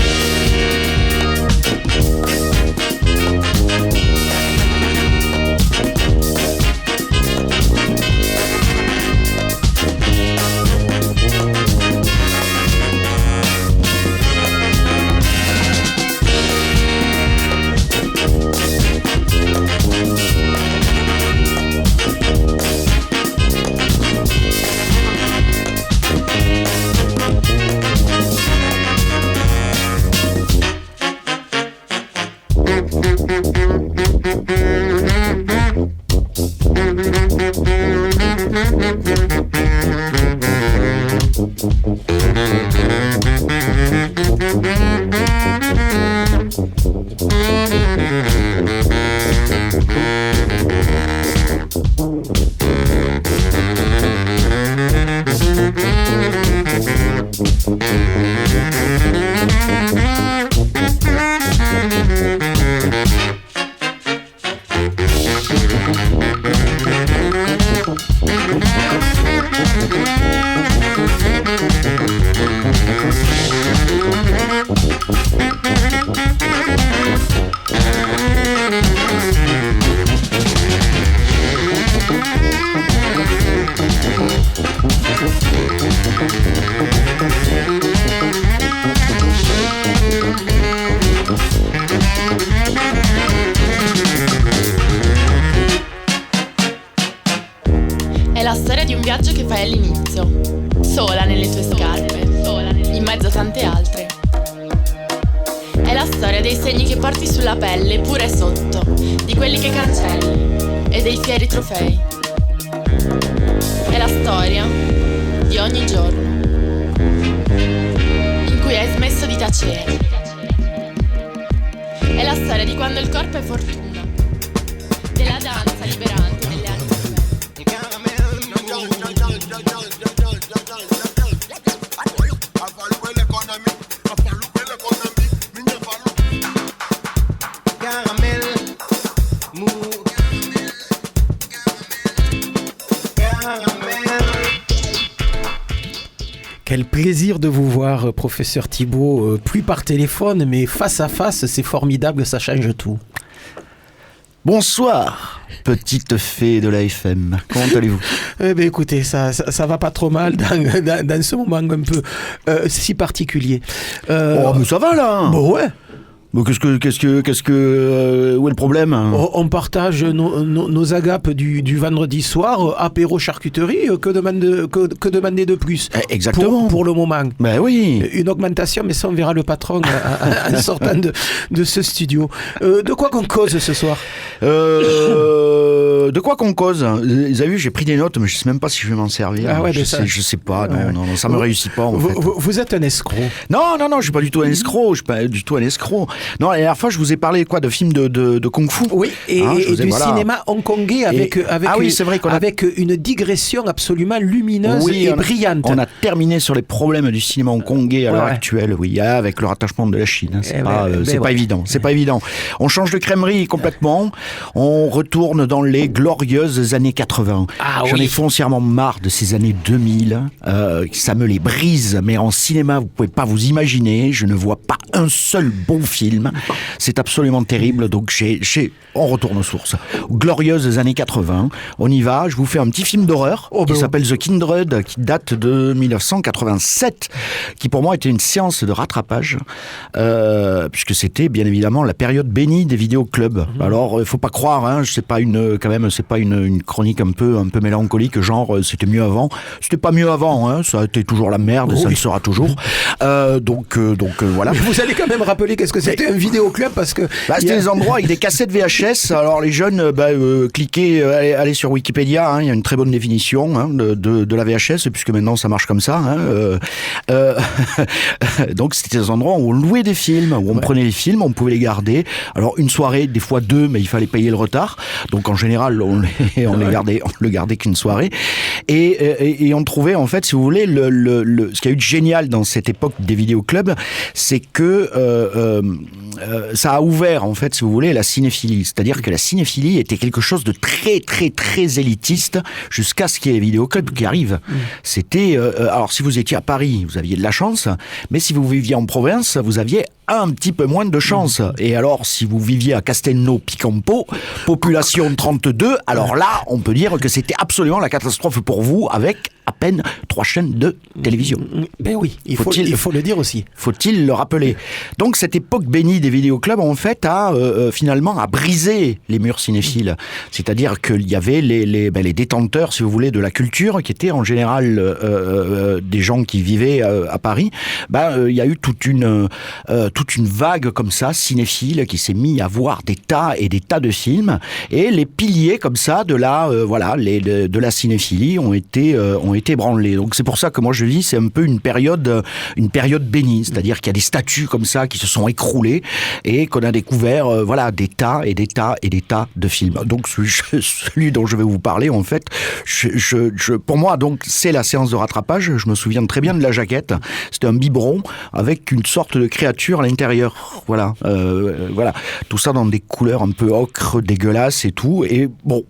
È la storia di un viaggio che fai all'inizio, sola nelle tue scarpe, in mezzo a tante altre. È la storia dei segni che porti sulla pelle, pure sotto, di quelli che cancelli e dei fieri trofei. È la storia di ogni giorno in cui hai smesso di tacere. È la storia di quando il corpo è fortuna, della danza liberante delle anime. Quel plaisir de vous voir, professeur Thibault, plus par téléphone, mais face à face, c'est formidable, ça change tout. Bonsoir, petite fée de la FM. Comment allez-vous ? Eh bien, écoutez, ça va pas trop mal dans ce moment un peu si particulier. Oh, mais ça va là. Bon, ouais. Bon, où est le problème ? On partage nos agapes du vendredi soir, apéro charcuterie, que demander de plus ? Exactement. Pour le moment. Ben oui. Une augmentation, mais ça on verra le patron en sortant de ce studio. De quoi qu'on cause ce soir ? De quoi qu'on cause ? Vous avez vu, j'ai pris des notes, mais je sais même pas si je vais m'en servir. Ah ouais, je sais pas, non, ça me réussit pas en fait. Vous êtes un escroc. Non, je suis pas du tout un escroc, Non, la dernière fois, je vous ai parlé de films de kung-fu. Oui, et du cinéma hongkongais avec une digression absolument lumineuse et brillante. On a terminé sur les problèmes du cinéma hongkongais à l'heure actuelle, oui, avec le rattachement de la Chine. C'est pas évident. C'est pas évident. On change de crèmerie complètement. On retourne dans les glorieuses années 80. J'en ai foncièrement marre de ces années 2000. Ça me les brise, mais en cinéma, vous pouvez pas vous imaginer. Je ne vois pas un seul bon film. C'est absolument terrible. Donc, on retourne aux sources. Glorieuses années 80. On y va. Je vous fais un petit film d'horreur qui s'appelle The Kindred, qui date de 1987, qui pour moi était une séance de rattrapage, puisque c'était bien évidemment la période bénie des vidéoclubs. Alors, il faut pas croire, c'est pas une chronique un peu mélancolique, genre c'était mieux avant. C'était pas mieux avant, ça a été toujours la merde, ça le sera toujours. Donc voilà. Mais vous allez quand même rappeler qu'est-ce que c'était c'était un vidéoclub parce que... C'était des endroits avec des cassettes VHS. Alors les jeunes, cliquez, allez sur Wikipédia, hein, il y a une très bonne définition de la VHS, puisque maintenant ça marche comme ça. Donc c'était des endroits où on louait des films, où on prenait les films, on pouvait les garder. Alors une soirée, des fois 2, mais il fallait payer le retard. Donc en général, on le gardait qu'une soirée. Et on trouvait, en fait, si vous voulez, ce qu'il y a eu de génial dans cette époque des vidéoclubs, c'est que ça a ouvert, en fait, si vous voulez, la cinéphilie. C'est-à-dire que la cinéphilie était quelque chose de très, très, très élitiste jusqu'à ce qu'il y ait les vidéoclubs qui arrivent. C'était... alors, si vous étiez à Paris, vous aviez de la chance, mais si vous viviez en province, vous aviez un petit peu moins de chance. Et alors, si vous viviez à Castelnau-Picampo, population 32, alors là, on peut dire que c'était absolument la catastrophe pour vous, avec à peine 3 chaînes de télévision. Ben oui, il faut le dire aussi. Faut-il le rappeler. Donc cette époque bénie des vidéoclubs, en fait, a finalement brisé les murs cinéphiles. C'est-à-dire qu'il y avait les détenteurs, si vous voulez, de la culture, qui étaient en général des gens qui vivaient à Paris. Il y a eu toute une vague comme ça, cinéphile, qui s'est mis à voir des tas et des tas de films. Et les piliers comme ça de la cinéphilie ont été ébranlés. Donc c'est pour ça que moi je dis c'est un peu une période bénie, c'est-à-dire qu'il y a des statues comme ça qui se sont écroulées et qu'on a découvert des tas et des tas et des tas de films. Donc celui dont je vais vous parler, en fait, pour moi, donc c'est la séance de rattrapage. Je me souviens très bien de la jaquette. C'était un biberon avec une sorte de créature à l'intérieur. Voilà. Tout ça dans des couleurs un peu ocre, dégueulasses et tout. Et bon,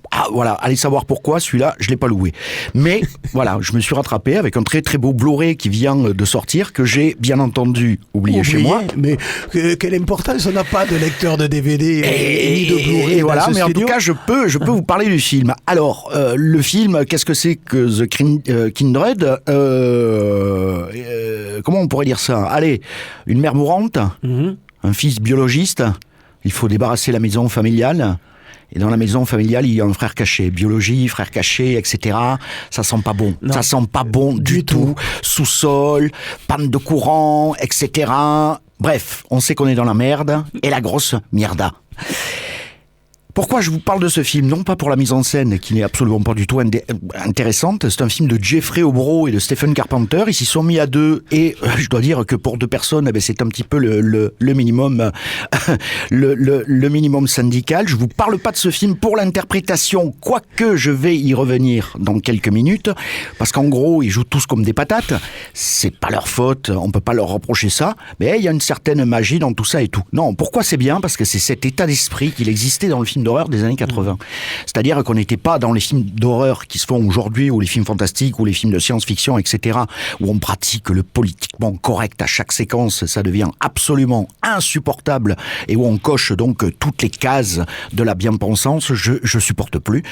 allez savoir pourquoi celui-là, je l'ai pas loué. Mais voilà, je me suis rattrapé avec un très très beau Blu-ray qui vient de sortir, que j'ai bien entendu oublié chez moi. Mais quelle importance, on n'a pas de lecteur de DVD ni de Blu-ray. Et voilà, mais studio. en tout cas, je peux vous parler du film. Alors, le film, qu'est-ce que c'est que The Kindred comment on pourrait dire ça? Allez, une mère mourante, un fils biologiste, il faut débarrasser la maison familiale. Et dans la maison familiale, il y a un frère caché. Biologie, frère caché, etc. Ça sent pas bon. Non. Ça sent pas bon du tout. Sous-sol, panne de courant, etc. Bref, on sait qu'on est dans la merde. Et la grosse mierda. Pourquoi je vous parle de ce film? Non pas pour la mise en scène, qui n'est absolument pas du tout intéressante. C'est un film de Jeffrey Obro et de Stephen Carpenter. Ils s'y sont mis à 2 et je dois dire que pour 2 personnes, c'est un petit peu le minimum, le minimum syndical. Je vous parle pas de ce film pour l'interprétation, quoique je vais y revenir dans quelques minutes, parce qu'en gros, ils jouent tous comme des patates. C'est pas leur faute, on peut pas leur reprocher ça, mais il y a une certaine magie dans tout ça et tout. Non, pourquoi c'est bien? Parce que c'est cet état d'esprit qu'il existait dans le film d'horreur des années 80. C'est-à-dire qu'on n'était pas dans les films d'horreur qui se font aujourd'hui, ou les films fantastiques, ou les films de science-fiction, etc., où on pratique le politiquement correct à chaque séquence, ça devient absolument insupportable, et où on coche donc toutes les cases de la bien-pensance, je supporte plus.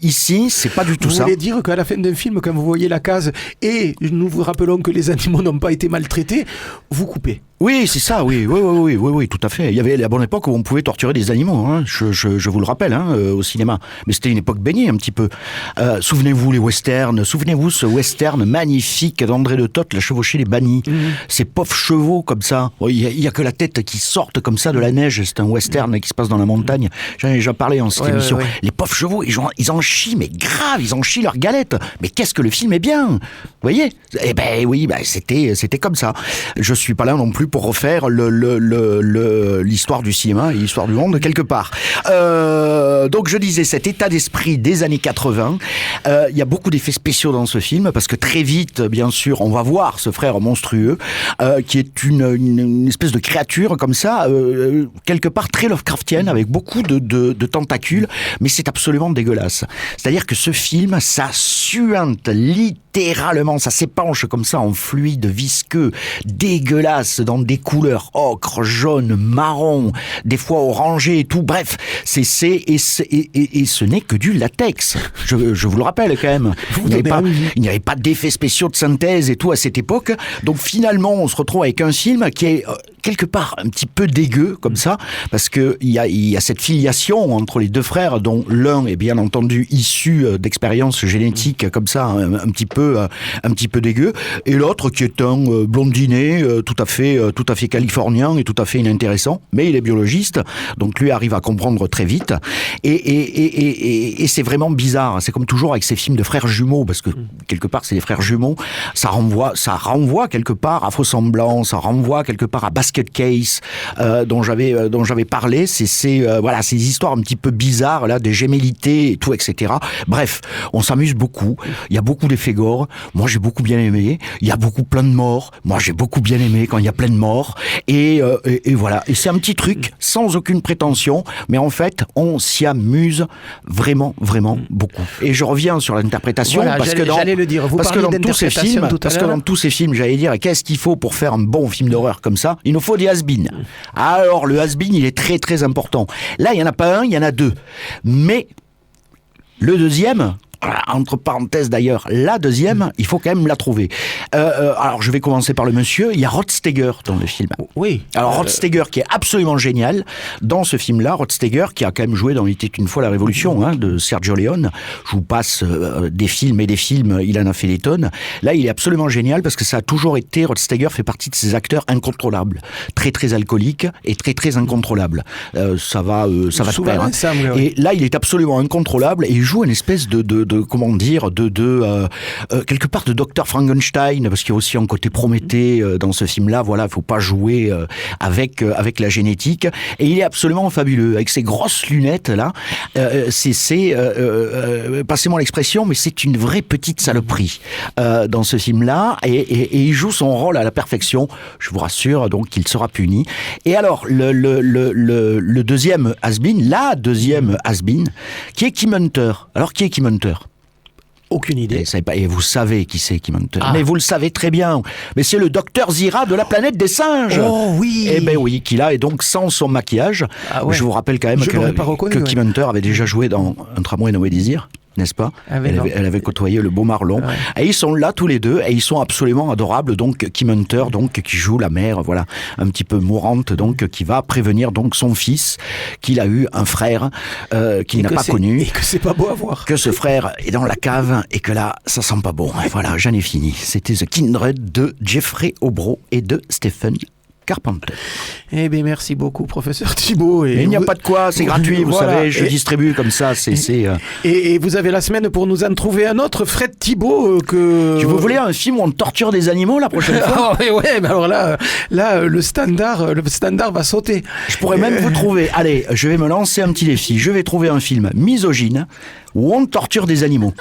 Ici, c'est pas du tout ça. Vous voulez dire qu'à la fin d'un film, quand vous voyez la case, et nous vous rappelons que les animaux n'ont pas été maltraités, vous coupez. Oui, c'est ça, oui, tout à fait. Il y avait la bonne époque où on pouvait torturer des animaux, hein, je vous le rappelle, au cinéma. Mais c'était une époque baignée un petit peu. Souvenez-vous les westerns, souvenez-vous ce western magnifique d'André de Toth, La chevauchée des bannis. Ces pauvres chevaux comme ça. Il y a que la tête qui sorte comme ça de la neige. C'est un western qui se passe dans la montagne. J'en ai déjà parlé en cette émission. Ouais. Les pauvres chevaux, ils en chient, mais grave, ils en chient leur galette. Mais qu'est-ce que le film est bien, vous voyez? Eh ben oui, c'était comme ça. Je suis pas là non plus pour refaire l'histoire du cinéma et l'histoire du monde quelque part. Donc je disais, cet état d'esprit des années 80, il y a beaucoup d'effets spéciaux dans ce film, parce que très vite, bien sûr, on va voir ce frère monstrueux, qui est une espèce de créature comme ça, quelque part très Lovecraftienne, avec beaucoup de tentacules, mais c'est absolument dégueulasse. C'est-à-dire que ce film, ça suinte littéralement, ça s'épanche comme ça en fluide visqueux, dégueulasse, dans des couleurs ocre, jaune, marron, des fois orangé et tout. Bref, et ce n'est que du latex. Je vous le rappelle quand même. Il n'y avait pas d'effets spéciaux de synthèse et tout à cette époque. Donc finalement, on se retrouve avec un film qui est quelque part un petit peu dégueu comme ça, parce que il y a cette filiation entre les 2 frères, dont l'un est bien entendu issu d'expériences génétiques comme ça, un petit peu peu dégueu, et l'autre qui est un blondinet tout à fait californien et tout à fait inintéressant, mais il est biologiste, donc lui arrive à comprendre très vite, et c'est vraiment bizarre. C'est comme toujours avec ces films de frères jumeaux, parce que quelque part c'est des frères jumeaux, ça renvoie quelque part à Faux Semblant, ça renvoie quelque part à Basket Case, dont j'avais parlé. C'est ces histoires un petit peu bizarres là, des gémellités et tout, etc. Bref, on s'amuse beaucoup. Il y a beaucoup d'effets gore. Moi, j'ai beaucoup bien aimé. Il y a plein de morts. Moi, j'ai beaucoup bien aimé quand il y a plein de morts. Et voilà. Et c'est un petit truc sans aucune prétention, mais en fait, on s'y amuse vraiment, vraiment beaucoup. Et je reviens sur l'interprétation, voilà, j'allais le dire. Vous parce que parlez d'interprétation tout à l'heure. dans tous ces films, j'allais dire, qu'est-ce qu'il faut pour faire un bon film d'horreur comme ça? Il nous faut des has-been. Alors, le has-been, il est très, très important. Là, il n'y en a pas un, il y en a deux. Mais le deuxième, entre parenthèses d'ailleurs, la deuxième, il faut quand même la trouver. Alors, je vais commencer par le monsieur. Il y a Rod Steiger dans le film. Oui. Alors, Rod Steiger qui est absolument génial dans ce film-là. Rod Steiger qui a quand même joué dans Il était une fois la Révolution, de Sergio Leone. Je vous passe des films et des films, il en a fait des tonnes. Là, il est absolument génial parce que ça a toujours été, Rod Steiger fait partie de ces acteurs incontrôlables. Très, très alcooliques et très, très incontrôlables. Ça va de pair. Et là, il est absolument incontrôlable et il joue une espèce de quelque part de Dr Frankenstein, parce qu'il y a aussi un côté Prométhée dans ce film-là. Voilà, il faut pas jouer avec la génétique. Et il est absolument fabuleux avec ses grosses lunettes là. Passez-moi l'expression, mais c'est une vraie petite saloperie dans ce film-là. Et il joue son rôle à la perfection. Je vous rassure, donc il sera puni. Et alors le deuxième has-been, la deuxième has-been, qui est Kim Hunter. Alors qui est Kim Hunter? Aucune idée. Et vous savez qui c'est Kim Hunter. Mais vous le savez très bien. Mais c'est le docteur Zira de la planète des singes. Oh oui. Eh ben oui, qui là est donc sans son maquillage. Je vous rappelle quand même que Kim Hunter avait déjà joué dans Un tramway nommé Désir. N'est-ce pas? Elle avait côtoyé le beau Marlon. Et ils sont là tous les deux et ils sont absolument adorables. Donc Kim Hunter, donc qui joue la mère, voilà, un petit peu mourante, donc qui va prévenir donc son fils qu'il a eu un frère qu'il n'a pas connu et que c'est pas beau à voir. Que ce frère est dans la cave et que là ça sent pas bon. Et voilà, j'en ai fini. C'était The Kindred de Jeffrey Obro et de Stephen Carpenter. Eh bien, merci beaucoup, professeur Thibault. Et il n'y a pas de quoi, c'est gratuit, vous savez, je distribue comme ça. Et vous avez la semaine pour nous en trouver un autre, Fred Thibault, que... Vous voulez un film où on torture des animaux la prochaine fois? Ouais, mais alors là, le standard va sauter. Je pourrais même vous trouver, allez, je vais me lancer un petit défi, je vais trouver un film misogyne où on torture des animaux.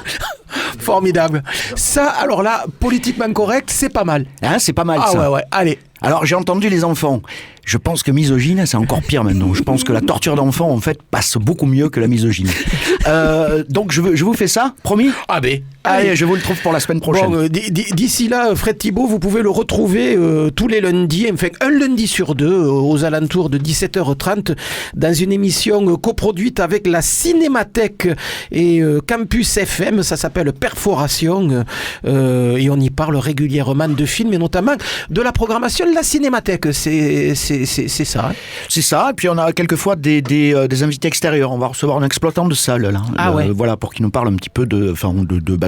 Formidable. Ça, alors là, politiquement correct, c'est pas mal. Hein, c'est pas mal ça. Ouais, allez. Alors, j'ai entendu les enfants. Je pense que misogyne, c'est encore pire maintenant. Je pense que la torture d'enfants, en fait, passe beaucoup mieux que la misogynie. Donc, je vous fais ça, promis? Allez, je vous le trouve pour la semaine prochaine. Bon, d'ici là, Fred Thibault, vous pouvez le retrouver tous les lundis, enfin un lundi sur deux, aux alentours de 17h30, dans une émission coproduite avec la Cinémathèque et Campus FM. Ça s'appelle Perforation, et on y parle régulièrement de films et notamment de la programmation de la Cinémathèque. C'est ça. Hein. C'est ça. Et puis on a quelquefois des invités extérieurs. On va recevoir un exploitant de salle là. Voilà, pour qu'il nous parle un petit peu de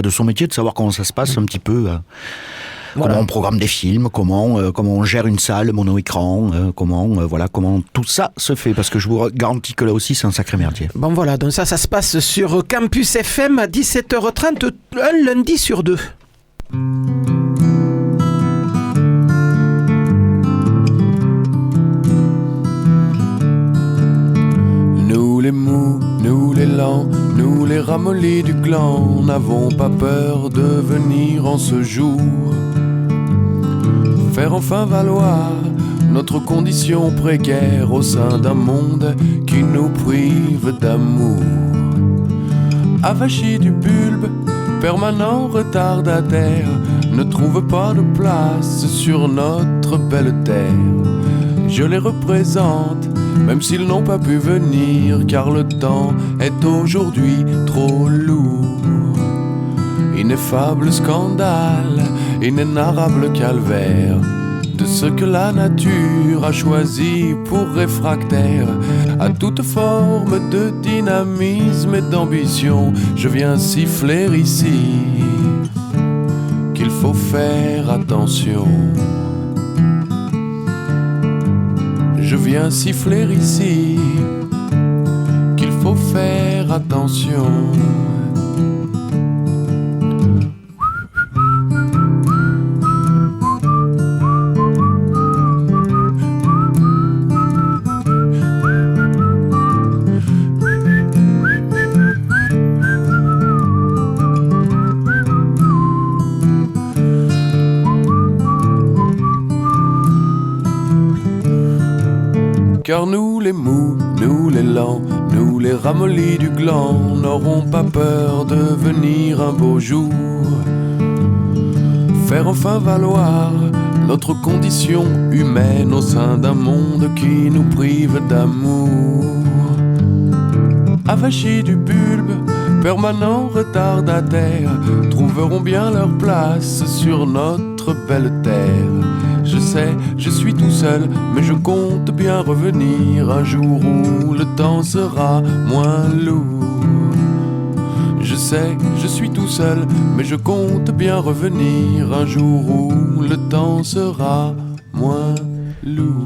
son métier, de savoir comment ça se passe un petit peu. Comment on programme des films, comment on gère une salle mono-écran, comment tout ça se fait, parce que je vous garantis que là aussi c'est un sacré merdier. Bon voilà, donc ça se passe sur Campus FM à 17h30, un lundi sur deux. Nous les mous, nous les lents, nous les ramollis du clan, n'avons pas peur de venir en ce jour faire enfin valoir notre condition précaire au sein d'un monde qui nous prive d'amour. Avachis du bulbe, permanent retardataire, ne trouve pas de place sur notre belle terre. Je les représente, même s'ils n'ont pas pu venir, car le temps est aujourd'hui trop lourd. Ineffable scandale, inénarrable calvaire, de ce que la nature a choisi pour réfractaire à toute forme de dynamisme et d'ambition. Je viens siffler ici faut faire attention. Je viens siffler ici qu'il faut faire attention. Car nous les mous, nous les lents, nous les ramollis du gland, n'aurons pas peur de venir un beau jour faire enfin valoir notre condition humaine au sein d'un monde qui nous prive d'amour. Avachis du bulbe, permanents retardataires, trouveront bien leur place sur notre belle terre. Je sais, je suis tout seul, mais je compte bien revenir un jour où le temps sera moins lourd. Je sais, je suis tout seul, mais je compte bien revenir un jour où le temps sera moins lourd.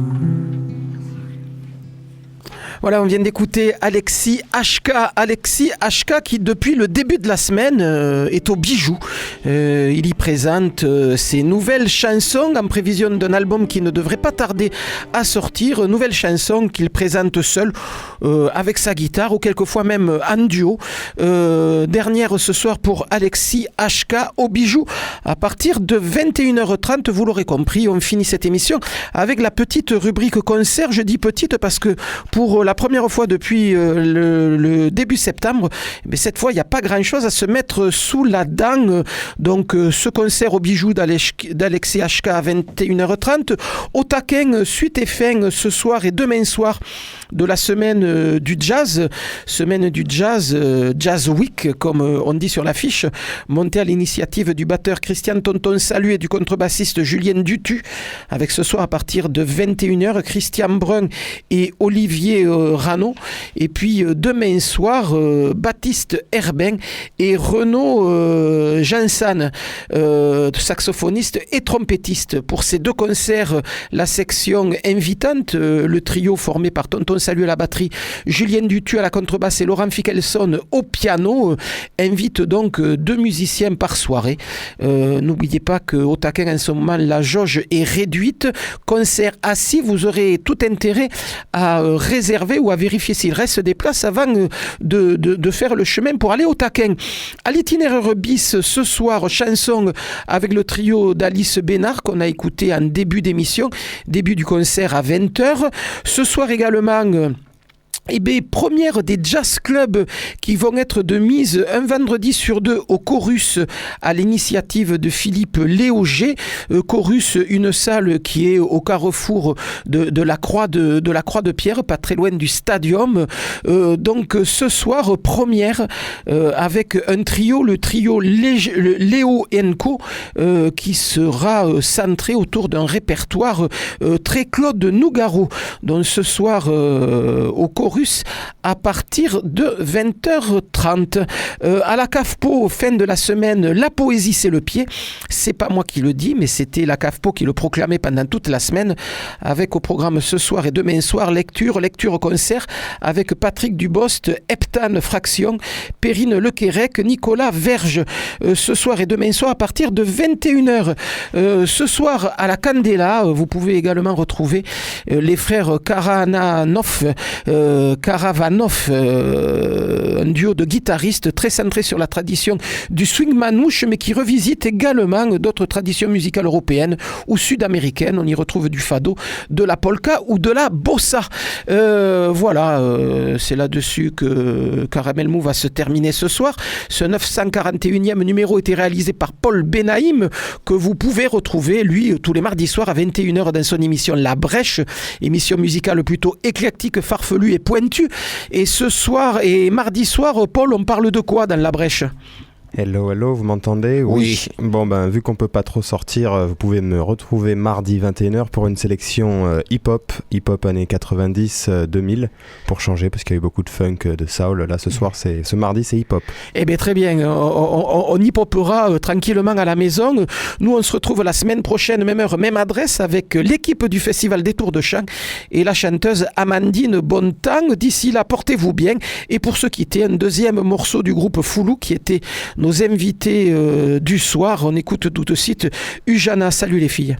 Voilà, on vient d'écouter Alexis HK. Alexis HK qui, depuis le début de la semaine, est au Bijou. Il y présente ses nouvelles chansons en prévision d'un album qui ne devrait pas tarder à sortir. Nouvelles chansons qu'il présente seul, avec sa guitare ou quelquefois même en duo. Dernière ce soir pour Alexis HK au Bijou. À partir de 21h30, vous l'aurez compris, on finit cette émission avec la petite rubrique concert. Je dis petite parce que pour la première fois depuis le début septembre, mais cette fois il n'y a pas grand chose à se mettre sous la dent. Donc ce concert au Bijou d'Alexis HK à 21h30, au taquin suite et fin ce soir et demain soir de la semaine du jazz, Jazz Week comme on dit sur l'affiche, montée à l'initiative du batteur Christian Tonton Salut et du contrebassiste Julien Dutu, avec ce soir à partir de 21h Christian Brun et Olivier Rano, et puis demain soir Baptiste Herbin et Renaud Jansan, saxophoniste et trompettiste. Pour ces deux concerts, la section invitante, le trio formé par Tonton Salut à la batterie, Julien Dutu à la contrebasse et Laurent Fickelson au piano, invite donc deux musiciens par soirée. N'oubliez pas qu'au taquin en ce moment la jauge est réduite. Concert assis, vous aurez tout intérêt à réserver ou à vérifier s'il reste des places avant de faire le chemin pour aller au taquin. À l'itinéraire bis ce soir, chanson avec le trio d'Alice Bénard qu'on a écouté en début d'émission, début du concert à 20h. Ce soir également première des jazz clubs qui vont être de mise un vendredi sur deux au Chorus à l'initiative de Philippe Léauger. Chorus, une salle qui est au carrefour de la Croix de Pierre, pas très loin du Stadium. Donc ce soir, première avec un trio, le trio Léo Co, qui sera centré autour d'un répertoire très Claude Nougaro. Donc ce soir au Chorus à partir de 20h30. À la CAFPO, fin de la semaine, la poésie c'est le pied. C'est pas moi qui le dis, mais c'était la CAFPO qui le proclamait pendant toute la semaine, avec au programme ce soir et demain soir lecture concert avec Patrick Dubost, Heptane Fraction, Perrine Lequérec, Nicolas Verge. Ce soir et demain soir à partir de 21h. Ce soir à la Candela, vous pouvez également retrouver les frères Karavanov, un duo de guitaristes très centré sur la tradition du swing manouche, mais qui revisite également d'autres traditions musicales européennes ou sud-américaines. On y retrouve du fado, de la polka ou de la bossa. Voilà, c'est là-dessus que Caramel Mou va se terminer ce soir. Ce 941e numéro était réalisé par Paul Benaïm, que vous pouvez retrouver, lui, tous les mardis soirs à 21h dans son émission La Brèche, émission musicale plutôt éclectique, farfelue et pointue. Et ce soir et mardi soir, Paul, on parle de quoi dans La Brèche ? Hello, vous m'entendez? Oui. Bon, vu qu'on peut pas trop sortir, vous pouvez me retrouver mardi 21h pour une sélection hip-hop années 90-2000, pour changer, parce qu'il y a eu beaucoup de funk, de soul. Là, ce mardi, c'est hip-hop. Eh bien, très bien. On hip-hopera tranquillement à la maison. Nous, on se retrouve la semaine prochaine, même heure, même adresse, avec l'équipe du Festival des Tours de Chant et la chanteuse Amandine Bontemps. D'ici là, portez-vous bien. Et pour se quitter, un deuxième morceau du groupe Foulou, qui était nos invités du soir. On écoute tout de suite Ujana. Salut les filles.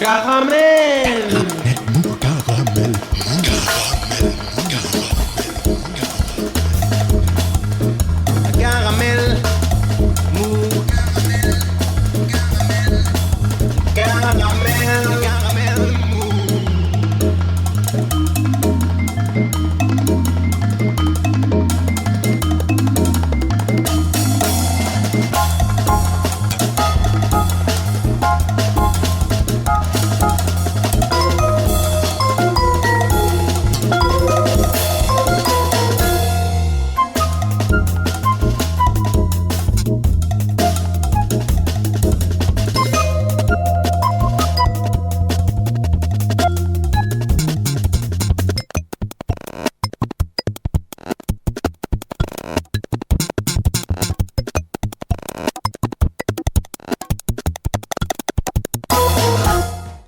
Caramel